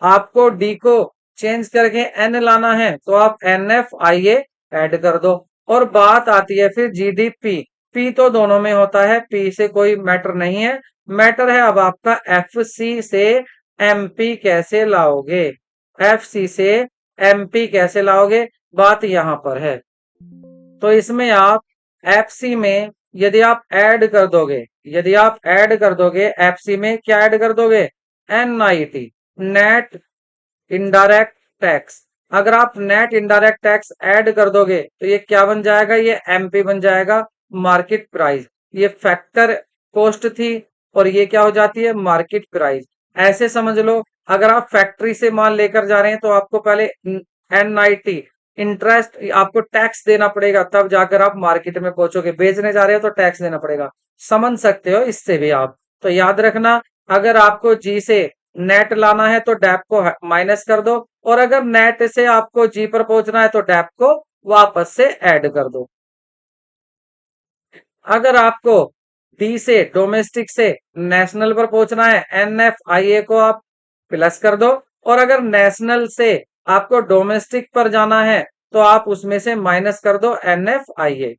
आपको डी को चेंज करके एन लाना है तो आप NFIA ऐड कर दो। और बात आती है फिर जीडीपी, पी तो दोनों में होता है, पी से कोई मैटर नहीं है। मैटर है अब आपका एफसी से एमपी कैसे लाओगे, एफसी से एमपी कैसे लाओगे, बात यहां पर है। तो इसमें आप एफसी में यदि आप ऐड कर दोगे, यदि आप ऐड कर दोगे एफसी में, क्या ऐड कर दोगे, एनआईटी, नेट इनडायरेक्ट टैक्स। अगर आप नेट इनडायरेक्ट टैक्स ऐड कर दोगे तो ये क्या बन जाएगा, ये एमपी बन जाएगा, मार्केट प्राइस। ये फैक्टर कॉस्ट थी और ये क्या हो जाती है, मार्केट प्राइस। ऐसे समझ लो, अगर आप फैक्ट्री से माल लेकर जा रहे हैं तो आपको पहले एनआईटी, इंटरेस्ट, आपको टैक्स देना पड़ेगा, तब जाकर आप मार्केट में पहुंचोगे। बेचने जा रहे हो तो टैक्स देना पड़ेगा। समझ सकते हो इससे भी आप। तो याद रखना, अगर आपको जी से नेट लाना है तो डैप को माइनस कर दो, और अगर नेट से आपको जी पर पहुंचना है तो डैप को वापस से ऐड कर दो। अगर आपको डी से, डोमेस्टिक से नेशनल पर पहुंचना है, एनएफआईए को आप प्लस कर दो, और अगर नेशनल से आपको डोमेस्टिक पर जाना है तो आप उसमें से माइनस कर दो एनएफआईए।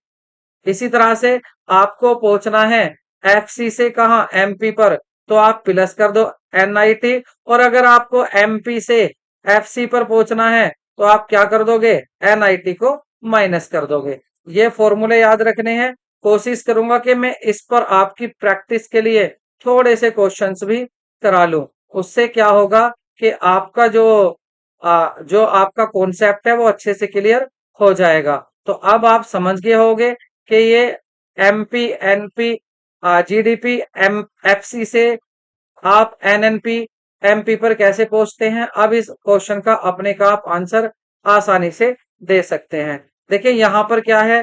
इसी तरह से आपको पहुंचना है एफसी से कहा, एमपी पर, तो आप प्लस कर दो एनआईटी, और अगर आपको एमपी से एफसी पर पहुंचना है तो आप क्या कर दोगे, एनआईटी को माइनस कर दोगे। ये फॉर्मूले याद रखने हैं। कोशिश करूंगा कि मैं इस पर आपकी प्रैक्टिस के लिए थोड़े से क्वेश्चंस भी करा लूं। उससे क्या होगा कि आपका जो आपका कॉन्सेप्ट है वो अच्छे से क्लियर हो जाएगा। तो अब आप समझ गए होंगे कि ये MP, NP, GDP, M FC से आप एनएनपी, एमपी पर कैसे पहुंचते हैं। अब इस क्वेश्चन का अपने का आप आंसर आसानी से दे सकते हैं। देखिए यहां पर क्या है,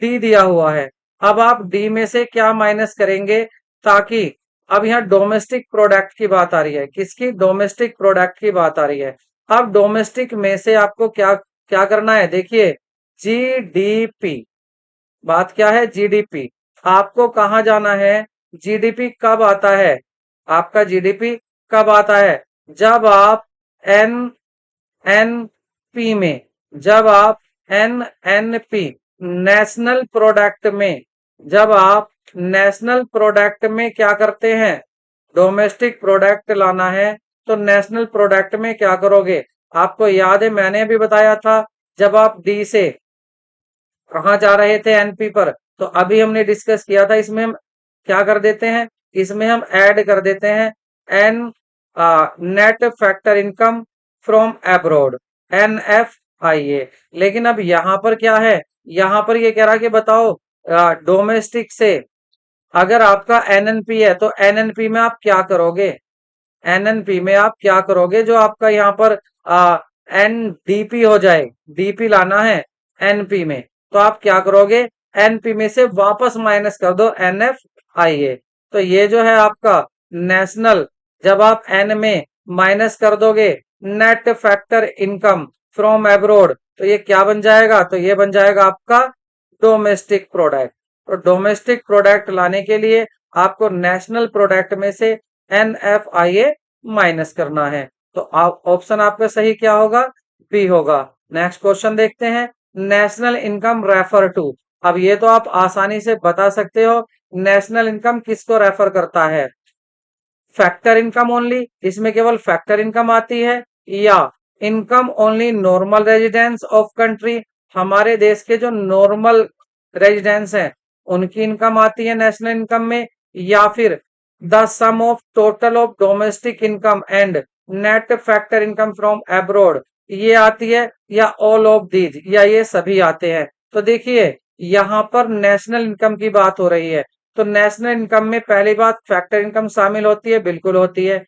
डी दिया हुआ है। अब आप डी में से क्या माइनस करेंगे, ताकि अब यहाँ डोमेस्टिक प्रोडक्ट की बात आ रही है, किसकी, डोमेस्टिक प्रोडक्ट की बात आ रही है। अब डोमेस्टिक में से आपको क्या क्या करना है, देखिए जीडीपी, बात क्या है, जीडीपी। आपको कहाँ जाना है, जीडीपी कब आता है, आपका जीडीपी कब आता है, जब आप एन एन पी में, जब आप एनएनपी, नेशनल प्रोडक्ट में, जब आप नेशनल प्रोडक्ट में क्या करते हैं, डोमेस्टिक प्रोडक्ट लाना है, तो नेशनल प्रोडक्ट में क्या करोगे। आपको याद है मैंने अभी बताया था, जब आप डी से कहाँ जा रहे थे, एनपी पर, तो अभी हमने डिस्कस किया था, इसमें हम क्या कर देते हैं, इसमें हम ऐड कर देते हैं an net factor income from abroad, NFIA. लेकिन अब यहाँ पर क्या है, यहाँ पर ये कह रहा कि बताओ डोमेस्टिक से अगर आपका एनएनपी है तो एनएनपी में आप क्या करोगे, एनएनपी में आप क्या करोगे, जो आपका यहाँ पर एनडीपी हो जाए, डीपी लाना है एनपी में, तो आप क्या करोगे, एनपी में से वापस माइनस कर दो एनएफआईए। तो ये जो है आपका नेशनल, जब आप एन में माइनस कर दोगे net factor income from abroad, तो ये क्या बन जाएगा, तो ये बन जाएगा आपका डोमेस्टिक प्रोडक्ट। तो डोमेस्टिक प्रोडक्ट लाने के लिए आपको नेशनल प्रोडक्ट में से एनएफआईए माइनस करना है। तो ऑप्शन आपका सही क्या होगा, बी होगा। नेक्स्ट क्वेश्चन देखते हैं, नेशनल इनकम रेफर टू। अब ये तो आप आसानी से बता सकते हो, नेशनल इनकम किसको रेफर करता है, फैक्टर इनकम ओनली, इसमें केवल फैक्टर इनकम आती है, या income only normal residence of country, हमारे देश के जो नॉर्मल रेजिडेंस हैं उनकी इनकम आती है नेशनल इनकम में, या फिर the sum of total of domestic income and net factor income from abroad ये आती है, या ऑल ऑफ दीज, या ये सभी आते हैं। तो देखिए यहाँ पर नेशनल इनकम की बात हो रही है, तो नेशनल इनकम में पहली बात फैक्टर इनकम शामिल होती है, बिल्कुल होती है,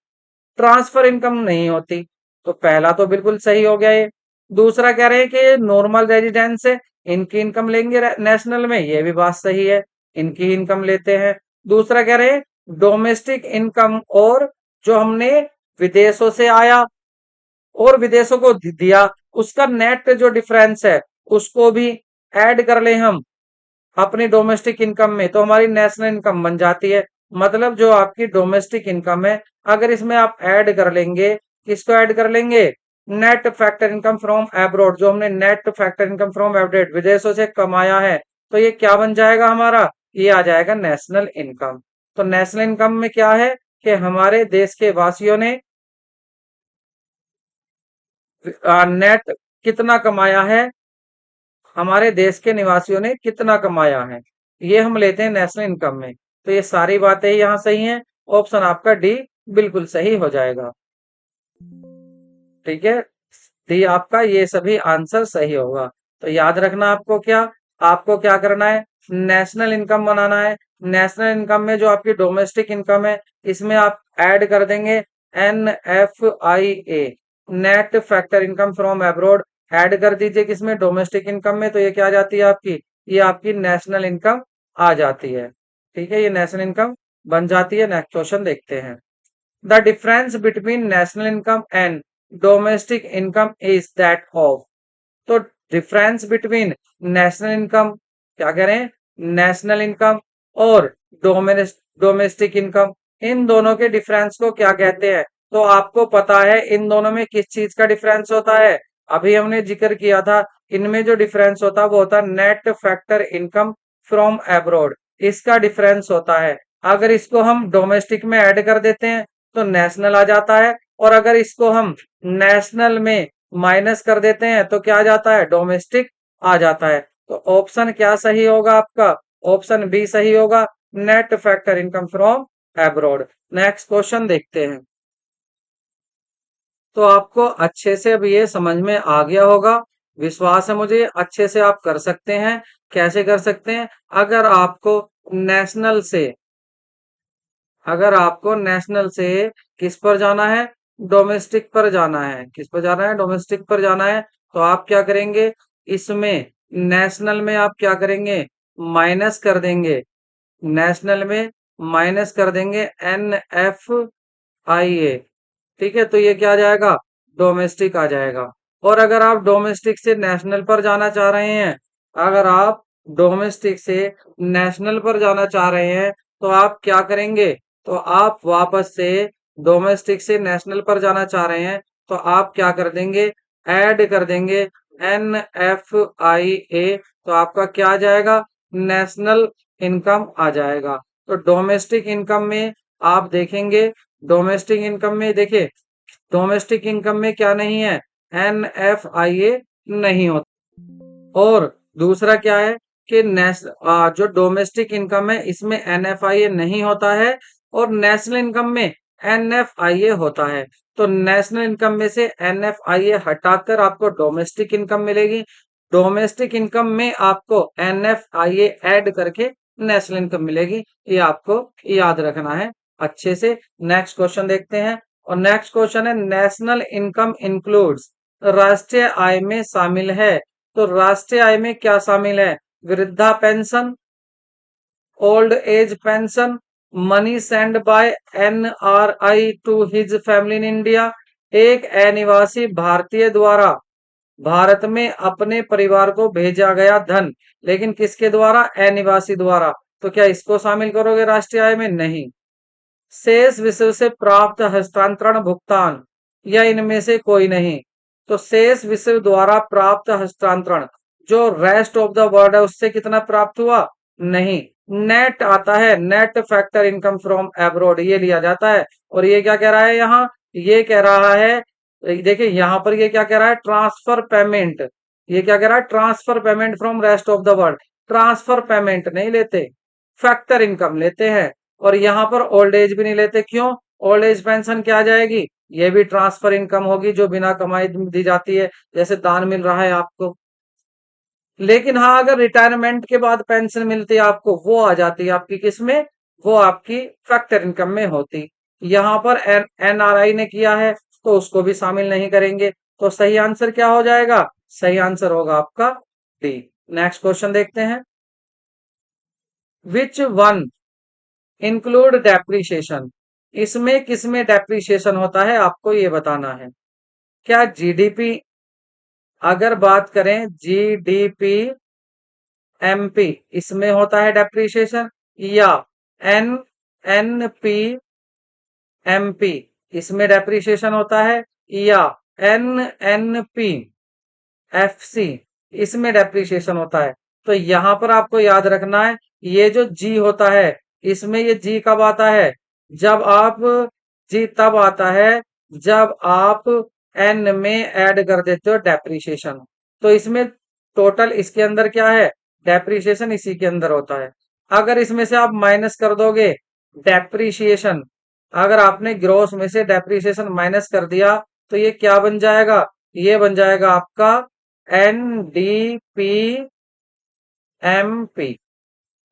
ट्रांसफर इनकम नहीं होती। तो पहला तो बिल्कुल सही हो गया ये। दूसरा कह रहे हैं कि नॉर्मल रेजिडेंस है, इनकी इनकम लेंगे नेशनल में, ये भी बात सही है, इनकी इनकम लेते हैं। दूसरा कह रहे हैं डोमेस्टिक इनकम, और जो हमने विदेशों से आया और विदेशों को दिया उसका नेट जो डिफरेंस है उसको भी ऐड कर ले हम अपनी डोमेस्टिक इनकम में, तो हमारी नेशनल इनकम बन जाती है। मतलब जो आपकी डोमेस्टिक इनकम है, अगर इसमें आप ऐड कर लेंगे, किसको ऐड कर लेंगे, net factor income from abroad, जो हमने net factor income from abroad विदेशों से कमाया है, तो ये क्या बन जाएगा हमारा, ये आ जाएगा नेशनल इनकम। तो नेशनल इनकम में क्या है कि हमारे देश के वासियों ने नेट कितना कमाया है, हमारे देश के निवासियों ने कितना कमाया है, ये हम लेते हैं नेशनल इनकम में। तो ये सारी बातें यहाँ सही हैं। ऑप्शन आपका डी बिल्कुल सही हो जाएगा। ठीक है, डी आपका ये सभी आंसर सही होगा। तो याद रखना आपको क्या करना है, नेशनल इनकम बनाना है। नेशनल इनकम में जो आपकी डोमेस्टिक इनकम है, इसमें आप ऐड कर देंगे NFIA, net factor income from abroad. Add कर दीजिए किसमें, डोमेस्टिक इनकम में। तो ये क्या आ जाती है आपकी, ये आपकी नेशनल इनकम आ जाती है। ठीक है, ये नेशनल इनकम बन जाती है। नेक्स्ट क्वेश्चन देखते हैं। The difference between national income and domestic income is that of. तो डिफरेंस बिटवीन नेशनल इनकम, क्या कह रहे हैं, नेशनल इनकम और डोमेस्टिक इनकम, इन दोनों के डिफरेंस को क्या कहते हैं। तो आपको पता है इन दोनों में किस चीज का डिफरेंस होता है, अभी हमने जिक्र किया था। इनमें जो डिफरेंस होता है वो होता है net factor income from abroad, इसका डिफरेंस होता है। अगर इसको हम डोमेस्टिक में ऐड कर देते हैं तो नेशनल आ जाता है, और अगर इसको हम नेशनल में माइनस कर देते हैं तो क्या आ जाता है, डोमेस्टिक आ जाता है। तो ऑप्शन क्या सही होगा आपका, ऑप्शन बी सही होगा, net factor income from abroad. Next question देखते हैं। तो आपको अच्छे से अब ये समझ में आ गया होगा, विश्वास है मुझे, अच्छे से आप कर सकते हैं। कैसे कर सकते हैं, अगर आपको नेशनल से अगर आपको नेशनल से किस पर जाना है, डोमेस्टिक पर जाना है। किस पर जाना है, डोमेस्टिक पर जाना है। तो आप क्या करेंगे, इसमें नेशनल में आप क्या करेंगे, माइनस कर देंगे। नेशनल में माइनस कर देंगे NFIA। ठीक है, तो ये क्या आ जाएगा, डोमेस्टिक आ जाएगा। और अगर आप डोमेस्टिक से नेशनल पर जाना चाह रहे हैं, अगर आप डोमेस्टिक से नेशनल पर जाना चाह रहे हैं तो आप क्या करेंगे, तो आप वापस से डोमेस्टिक से नेशनल पर जाना चाह रहे हैं तो आप क्या कर देंगे, ऐड कर देंगे NFIA। तो आपका क्या आ जाएगा, नेशनल इनकम आ जाएगा। तो डोमेस्टिक इनकम में आप देखेंगे, डोमेस्टिक इनकम में देखिए, डोमेस्टिक इनकम में क्या नहीं है, NFIA नहीं होता। और दूसरा क्या है कि जो डोमेस्टिक इनकम है इसमें NFIA नहीं होता है, और नेशनल इनकम में NFIA होता है। तो नेशनल इनकम में से NFIA हटाकर आपको डोमेस्टिक इनकम मिलेगी। डोमेस्टिक इनकम में आपको NFIA ऐड करके नेशनल इनकम मिलेगी। ये आपको याद रखना है अच्छे से। नेक्स्ट क्वेश्चन देखते हैं। और नेक्स्ट क्वेश्चन है, नेशनल इनकम इंक्लूड्स, राष्ट्रीय आय में शामिल है। तो राष्ट्रीय आय में क्या शामिल है, वृद्धा pension, old age pension, money send by NRI to his family in India. एक अनिवासी भारतीय द्वारा भारत में अपने परिवार को भेजा गया धन, लेकिन किसके द्वारा, अनिवासी द्वारा। तो क्या इसको शामिल करोगे राष्ट्रीय आय में, नहीं। शेष विषय से प्राप्त हस्तांतरण भुगतान, या इनमें से कोई नहीं। तो शेष विषय द्वारा प्राप्त हस्तांतरण, जो रेस्ट ऑफ द वर्ल्ड है उससे कितना प्राप्त हुआ, नहीं। नेट आता है, net factor income from abroad, ये लिया जाता है। और ये क्या कह रहा है यहाँ, ये कह रहा है, देखिए यहाँ पर ये क्या कह रहा है, ट्रांसफर पेमेंट। ये क्या कह रहा है, transfer payment from rest of the world. Transfer payment नहीं लेते, फैक्टर इनकम लेते हैं। और यहाँ पर ओल्ड एज भी नहीं लेते, क्यों, ओल्ड एज पेंशन क्या आ जाएगी, ये भी ट्रांसफर इनकम होगी जो बिना कमाई दी जाती है, जैसे दान मिल रहा है आपको। लेकिन हाँ, अगर रिटायरमेंट के बाद पेंशन मिलती है आपको, वो आ जाती है आपकी किसमें, वो आपकी फैक्टर इनकम में होती। यहाँ पर NRI ने किया है तो उसको भी शामिल नहीं करेंगे। तो सही आंसर क्या हो जाएगा, सही आंसर होगा आपका डी। नेक्स्ट क्वेश्चन देखते हैं। विच वन इंक्लूड डेप्रिसिएशन, इसमें किसमें डेप्रिसिएशन होता है आपको ये बताना है। क्या GDP, अगर बात करें GDP MP, इसमें होता है डेप्रिसिएशन, या NNP MP, इसमें डेप्रिसिएशन होता है, या NNP FC, इसमें डेप्रिसिएशन होता है। तो यहां पर आपको याद रखना है, ये जो G होता है, इसमें ये G कब आता है, जब आप, G तब आता है जब आप N में ऐड कर देते हो डेप्रिसिएशन। तो इसमें टोटल इसके अंदर क्या है, डेप्रिसिएशन इसी के अंदर होता है। अगर इसमें से आप माइनस कर दोगे डेप्रीशिएशन, अगर आपने ग्रॉस में से डेप्रीशिएशन माइनस कर दिया तो ये क्या बन जाएगा, ये बन जाएगा आपका NDPMP,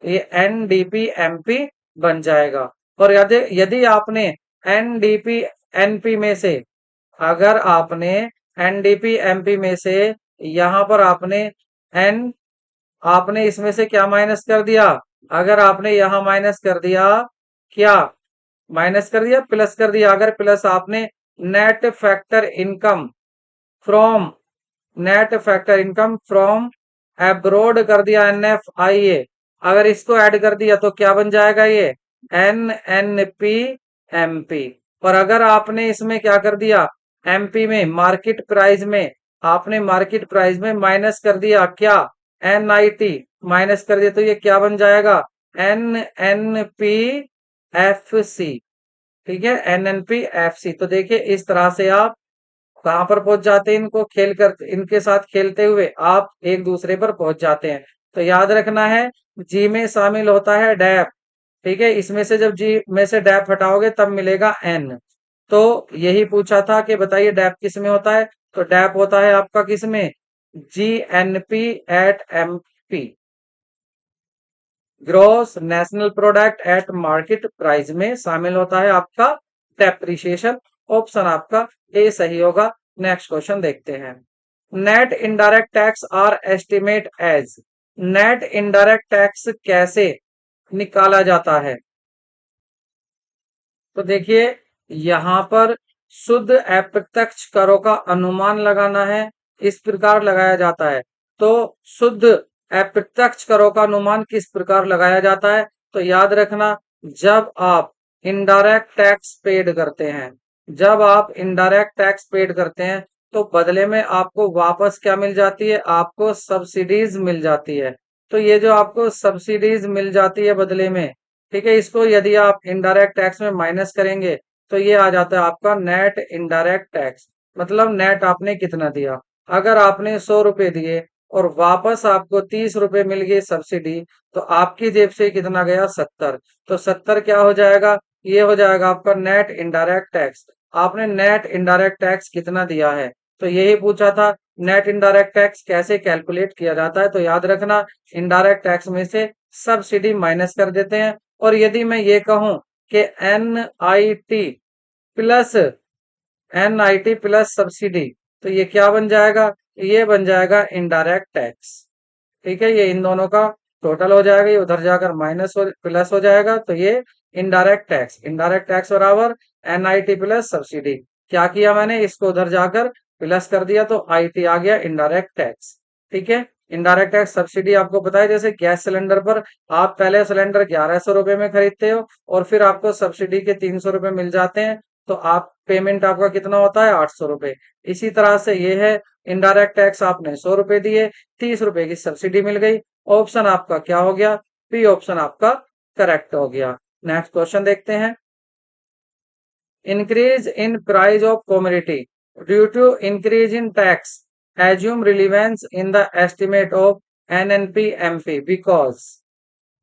ये NDPMP बन जाएगा। और यदि यदि आपने NDPNP में से, अगर आपने NDPMP में से यहां पर एन आपने इसमें से क्या माइनस कर दिया, अगर आपने यहां माइनस कर दिया, क्या माइनस कर दिया, प्लस कर दिया, अगर प्लस आपने net factor income from net factor income from abroad कर दिया NFIA, अगर इसको ऐड कर दिया तो क्या बन जाएगा, ये NNPMP। और अगर आपने इसमें क्या कर दिया, MP में मार्केट प्राइस में, आपने मार्केट प्राइस में माइनस कर दिया क्या, NIT माइनस कर दिया, तो ये क्या बन जाएगा, NNPFC। ठीक है, NNPFC। तो देखिए इस तरह से आप कहां पर पहुंच जाते हैं, इनको खेल कर, इनके साथ खेलते हुए आप एक दूसरे पर पहुंच जाते हैं। तो याद रखना है, जी में शामिल होता है डैप। ठीक है, इसमें से जब जी में से डैप हटाओगे तब मिलेगा एन। तो यही पूछा था कि बताइए डैप किस में होता है, तो डैप होता है आपका किस में, GNP@MP, gross national product at market price में शामिल होता है आपका डेप्रिसिएशन। ऑप्शन आपका ए सही होगा। नेक्स्ट क्वेश्चन देखते हैं। Net indirect tax are estimate as, net indirect tax कैसे निकाला जाता है, तो देखिए यहां पर शुद्ध अप्रत्यक्ष करों का अनुमान लगाना है, इस प्रकार लगाया जाता है। तो शुद्ध अप्रत्यक्ष करों का अनुमान किस प्रकार लगाया जाता है, तो याद रखना, जब आप इनडायरेक्ट टैक्स पेड करते हैं, जब आप इनडायरेक्ट टैक्स पेड करते हैं तो बदले में आपको वापस क्या मिल जाती है, आपको सब्सिडीज मिल जाती है। तो ये जो आपको सब्सिडीज मिल जाती है बदले में, ठीक है, इसको यदि आप इनडायरेक्ट टैक्स में माइनस करेंगे तो ये आ जाता है आपका नेट इनडायरेक्ट टैक्स। मतलब नेट आपने कितना दिया, अगर आपने 100 रुपए दिए और वापस आपको 30 रुपए मिल गए सब्सिडी, तो आपकी जेब से कितना गया, 70। तो 70 क्या हो जाएगा, ये हो जाएगा आपका नेट इनडायरेक्ट टैक्स। आपने नेट इनडायरेक्ट टैक्स कितना दिया है, तो यही पूछा था नेट इनडायरेक्ट टैक्स कैसे कैलकुलेट किया जाता है। तो याद रखना, इनडायरेक्ट टैक्स में से सब्सिडी माइनस कर देते हैं। और यदि मैं ये कहूं कि प्लस NIT प्लस सब्सिडी, तो ये क्या बन जाएगा, ये बन जाएगा इनडायरेक्ट टैक्स। ठीक है, ये इन दोनों का टोटल हो जाएगा, ये उधर जाकर माइनस हो प्लस हो जाएगा, तो ये इनडायरेक्ट टैक्स बराबर NIT प्लस सब्सिडी। क्या किया मैंने, इसको उधर जाकर प्लस कर दिया तो IT आ गया इनडायरेक्ट टैक्स। ठीक है, इनडायरेक्ट टैक्स सब्सिडी आपको पता है, जैसे गैस सिलेंडर पर आप पहले सिलेंडर 1100 रुपए में खरीदते हो और फिर आपको सब्सिडी के 300 रुपए मिल जाते हैं, तो आप पेमेंट आपका कितना होता है, 800 रुपए। इसी तरह से ये है, इनडायरेक्ट टैक्स आपने 100 रुपए दिए, 30 रुपए की सब्सिडी मिल गई। ऑप्शन आपका क्या हो गया, बी ऑप्शन आपका करेक्ट हो गया। नेक्स्ट क्वेश्चन देखते हैं। Increase in price of commodity due to increase in tax assume relevance in the estimate of NNPMP because,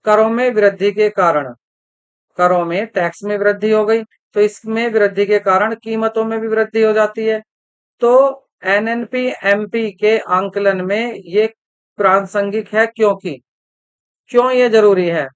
करों में वृद्धि के कारण, करों में टैक्स में वृद्धि हो गई तो इसमें वृद्धि के कारण कीमतों में भी वृद्धि हो जाती है। तो NNPMP के आंकलन में ये प्रासंगिक है, क्योंकि क्यों ये जरूरी है,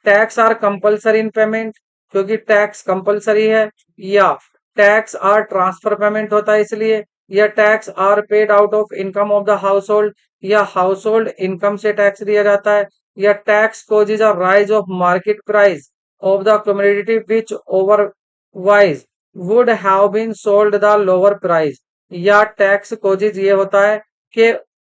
tax are compulsory in payment, क्योंकि टैक्स कंपलसरी है, या टैक्स आर ट्रांसफर पेमेंट होता है इसलिए, या tax are paid out of income of the household, या हाउस होल्ड इनकम से टैक्स दिया जाता है, या tax causes are rise of market price of the commodity which otherwise would have been sold the lower price, या tax causes ये होता है कि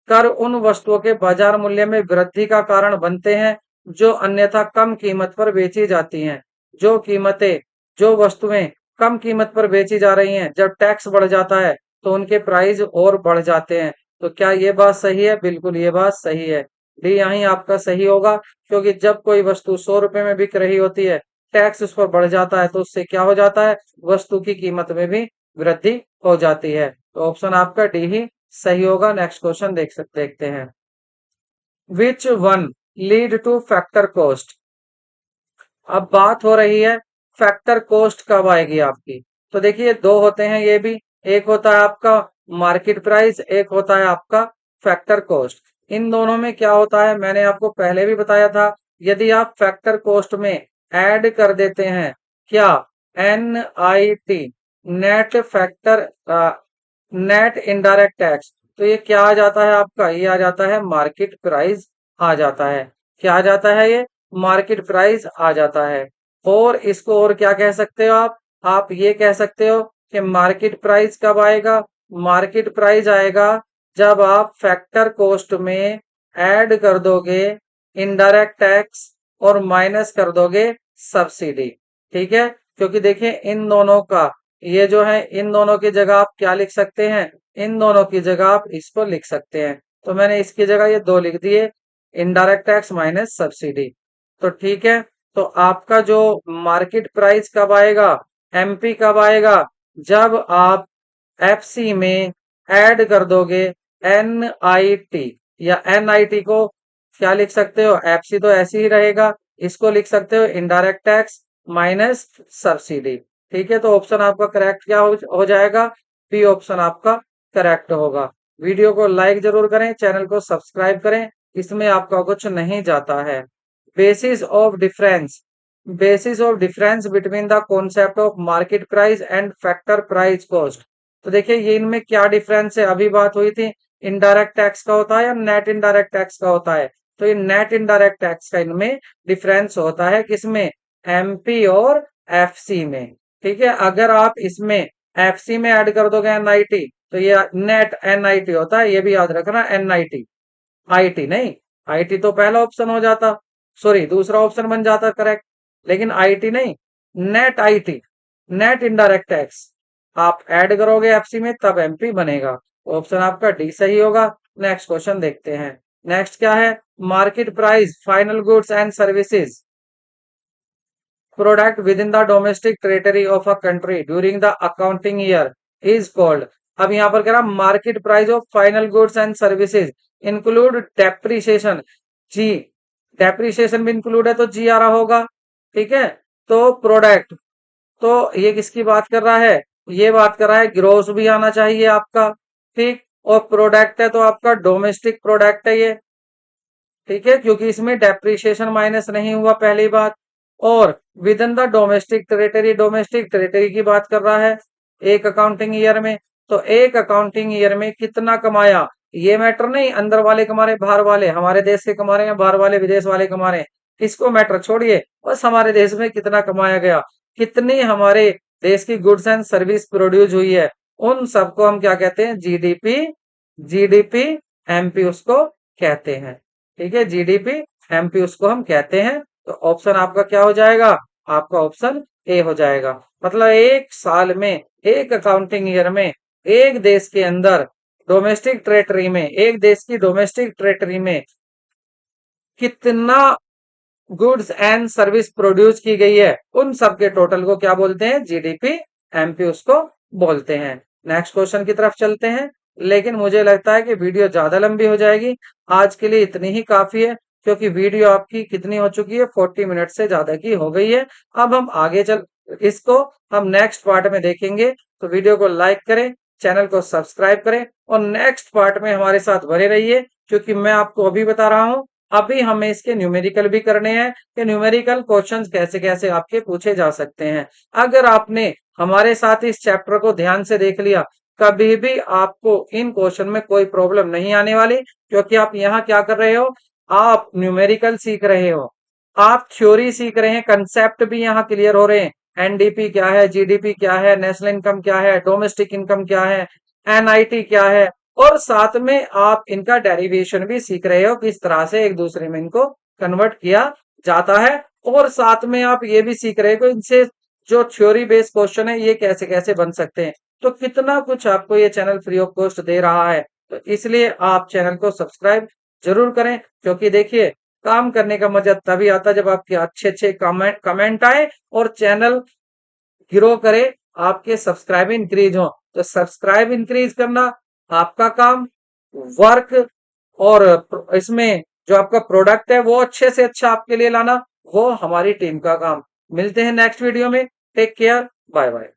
कर उन वस्तुओं के बाजार मूल्य में वृद्धि का कारण बनते हैं जो अन्यथा कम कीमत पर बेची जाती हैं। जो कीमतें, जो वस्तुएं कम कीमत पर बेची जा रही हैं, जब टैक्स बढ़ जाता है तो उनके प्राइस और बढ़ जाते हैं। तो क्या ये बात सही है, बिल्कुल ये बात सही है, डी यहीं आपका सही होगा। क्योंकि जब कोई वस्तु 100 रुपए में बिक रही होती है, टैक्स उस पर बढ़ जाता है तो उससे क्या हो जाता है, वस्तु की कीमत में भी वृद्धि हो जाती है। तो ऑप्शन आपका डी ही सही होगा। नेक्स्ट क्वेश्चन देखते हैं। Which one lead two factor cost अब बात हो रही है फैक्टर कॉस्ट कब आएगी आपकी। तो देखिए दो होते हैं ये भी, एक होता है आपका मार्केट प्राइस, एक होता है आपका फैक्टर कॉस्ट। इन दोनों में क्या होता है मैंने आपको पहले भी बताया था, यदि आप फैक्टर कॉस्ट में ऐड कर देते हैं क्या, NIT, net factor net indirect tax, तो ये क्या आ जाता है आपका, ये आ जाता है मार्केट प्राइस आ जाता है। क्या आ जाता है ये, मार्केट प्राइस आ जाता है। और इसको और क्या कह सकते हो आप ये कह सकते हो कि मार्केट प्राइस कब आएगा, मार्केट प्राइस आएगा जब आप फैक्टर कॉस्ट में ऐड कर दोगे इनडायरेक्ट टैक्स और माइनस कर दोगे सब्सिडी। ठीक है, क्योंकि देखिए इन दोनों का, ये जो है इन दोनों की जगह आप क्या लिख सकते हैं, इन दोनों की जगह आप इसको लिख सकते हैं। तो मैंने इसकी जगह ये दो लिख दिए, इनडायरेक्ट टैक्स माइनस सब्सिडी। तो ठीक है, तो आपका जो मार्केट प्राइस कब आएगा, MP कब आएगा, जब आप FC में ऐड कर दोगे NIT, या NIT को क्या लिख सकते हो, FC तो ऐसे ही रहेगा, इसको लिख सकते हो इनडायरेक्ट टैक्स माइनस सब्सिडी। ठीक है, तो ऑप्शन आपका करेक्ट क्या हो जाएगा, बी ऑप्शन आपका करेक्ट होगा। वीडियो को लाइक जरूर करें, चैनल को सब्सक्राइब करें, इसमें आपका कुछ नहीं जाता है। Basis of difference, basis of difference between the concept of market price and factor price cost. तो देखिए ये इनमें क्या डिफरेंस है, अभी बात हुई थी इनडायरेक्ट टैक्स का होता है या नेट इनडायरेक्ट टैक्स का होता है। तो ये नेट इनडायरेक्ट टैक्स का इनमें डिफरेंस होता है, किसमें, MP और FC में। ठीक है, अगर आप इसमें FC में ऐड कर दोगे NIT, तो ये नेट NIT होता है, ये भी याद रखना NIT, IT नहीं, IT तो पहला ऑप्शन हो जाता, सॉरी दूसरा ऑप्शन बन जाता करेक्ट, लेकिन IT नहीं, net IT, net indirect tax आप ऐड करोगे FC में तब MP बनेगा। ऑप्शन आपका डी सही होगा। नेक्स्ट क्वेश्चन देखते हैं। नेक्स्ट क्या है, market price final goods and services product within the domestic territory of a country during the accounting year is called. अब यहाँ पर कह रहा market price of final goods and services include depreciation, जी, depreciation भी include है तो जी आ रहा होगा। ठीक है, तो प्रोडक्ट, तो ये किसकी बात कर रहा है, ये बात कर रहा है ग्रोस भी आना चाहिए आपका। ठीक, और प्रोडक्ट है तो आपका डोमेस्टिक प्रोडक्ट है ये। ठीक है, क्योंकि इसमें डेप्रिसिएशन माइनस नहीं हुआ पहली बात। और with in the domestic territory की बात कर रहा है एक अकाउंटिंग ईयर में। तो एक अकाउंटिंग ईयर में कितना कमाया, ये मैटर नहीं अंदर वाले कमा रहे बाहर वाले, हमारे देश के कमा रहे हैं बाहर वाले विदेश वाले कमा रहे हैं, इसको मैटर छोड़िए, बस हमारे देश में कितना कमाया गया, कितनी हमारे देश की गुड्स एंड सर्विस प्रोड्यूस हुई है, उन सबको हम क्या कहते हैं, GDP, GDP MP उसको कहते हैं। ठीक है, GDP MP उसको हम कहते हैं। तो ऑप्शन आपका क्या हो जाएगा, आपका ऑप्शन ए हो जाएगा। मतलब एक साल में, एक अकाउंटिंग ईयर में, एक देश के अंदर डोमेस्टिक टेरिटरी में, एक देश की डोमेस्टिक टेरिटरी में कितना गुड्स एंड सर्विस प्रोड्यूस की गई है, उन सब के टोटल को क्या बोलते हैं, GDP MP उसको बोलते हैं। नेक्स्ट क्वेश्चन की तरफ चलते हैं, लेकिन मुझे लगता है कि वीडियो ज्यादा लंबी हो जाएगी, आज के लिए इतनी ही काफी है, क्योंकि वीडियो आपकी कितनी हो चुकी है, 40 मिनट से ज्यादा की हो गई है। अब हम आगे चल, इसको हम नेक्स्ट पार्ट में देखेंगे। तो वीडियो को लाइक करें, चैनल को सब्सक्राइब करें और नेक्स्ट पार्ट में हमारे साथ बने रहिए, क्योंकि मैं आपको अभी बता रहा हूं, अभी हमें इसके न्यूमेरिकल भी करने हैं कि न्यूमेरिकल क्वेश्चंस कैसे कैसे आपके पूछे जा सकते हैं। अगर आपने हमारे साथ इस चैप्टर को ध्यान से देख लिया, कभी भी आपको इन क्वेश्चन में कोई प्रॉब्लम नहीं आने वाली, क्योंकि आप यहाँ क्या कर रहे हो, आप न्यूमेरिकल सीख रहे हो, आप थ्योरी सीख रहे हैं, कंसेप्ट भी यहाँ क्लियर हो रहे हैं। NDP क्या है, GDP क्या है, नेशनल इनकम क्या है, डोमेस्टिक इनकम क्या है, NIT क्या है, और साथ में आप इनका डेरिवेशन भी सीख रहे हो, किस तरह से एक दूसरे में इनको कन्वर्ट किया जाता है। और साथ में आप ये भी सीख रहे हो कि इनसे जो थ्योरी बेस्ड क्वेश्चन है ये कैसे कैसे बन सकते हैं। तो कितना कुछ आपको ये चैनल फ्री ऑफ कॉस्ट दे रहा है, तो इसलिए आप चैनल को सब्सक्राइब जरूर करें, क्योंकि देखिए काम करने का मजा तभी आता है जब आपके अच्छे अच्छे कमेंट आए और चैनल ग्रो करे, आपके सब्सक्राइब इंक्रीज हो। तो सब्सक्राइब इंक्रीज करना आपका काम, वर्क और इसमें जो आपका प्रोडक्ट है वो अच्छे से अच्छा आपके लिए लाना, वो हमारी टीम का काम। मिलते हैं नेक्स्ट वीडियो में। Take care, bye bye.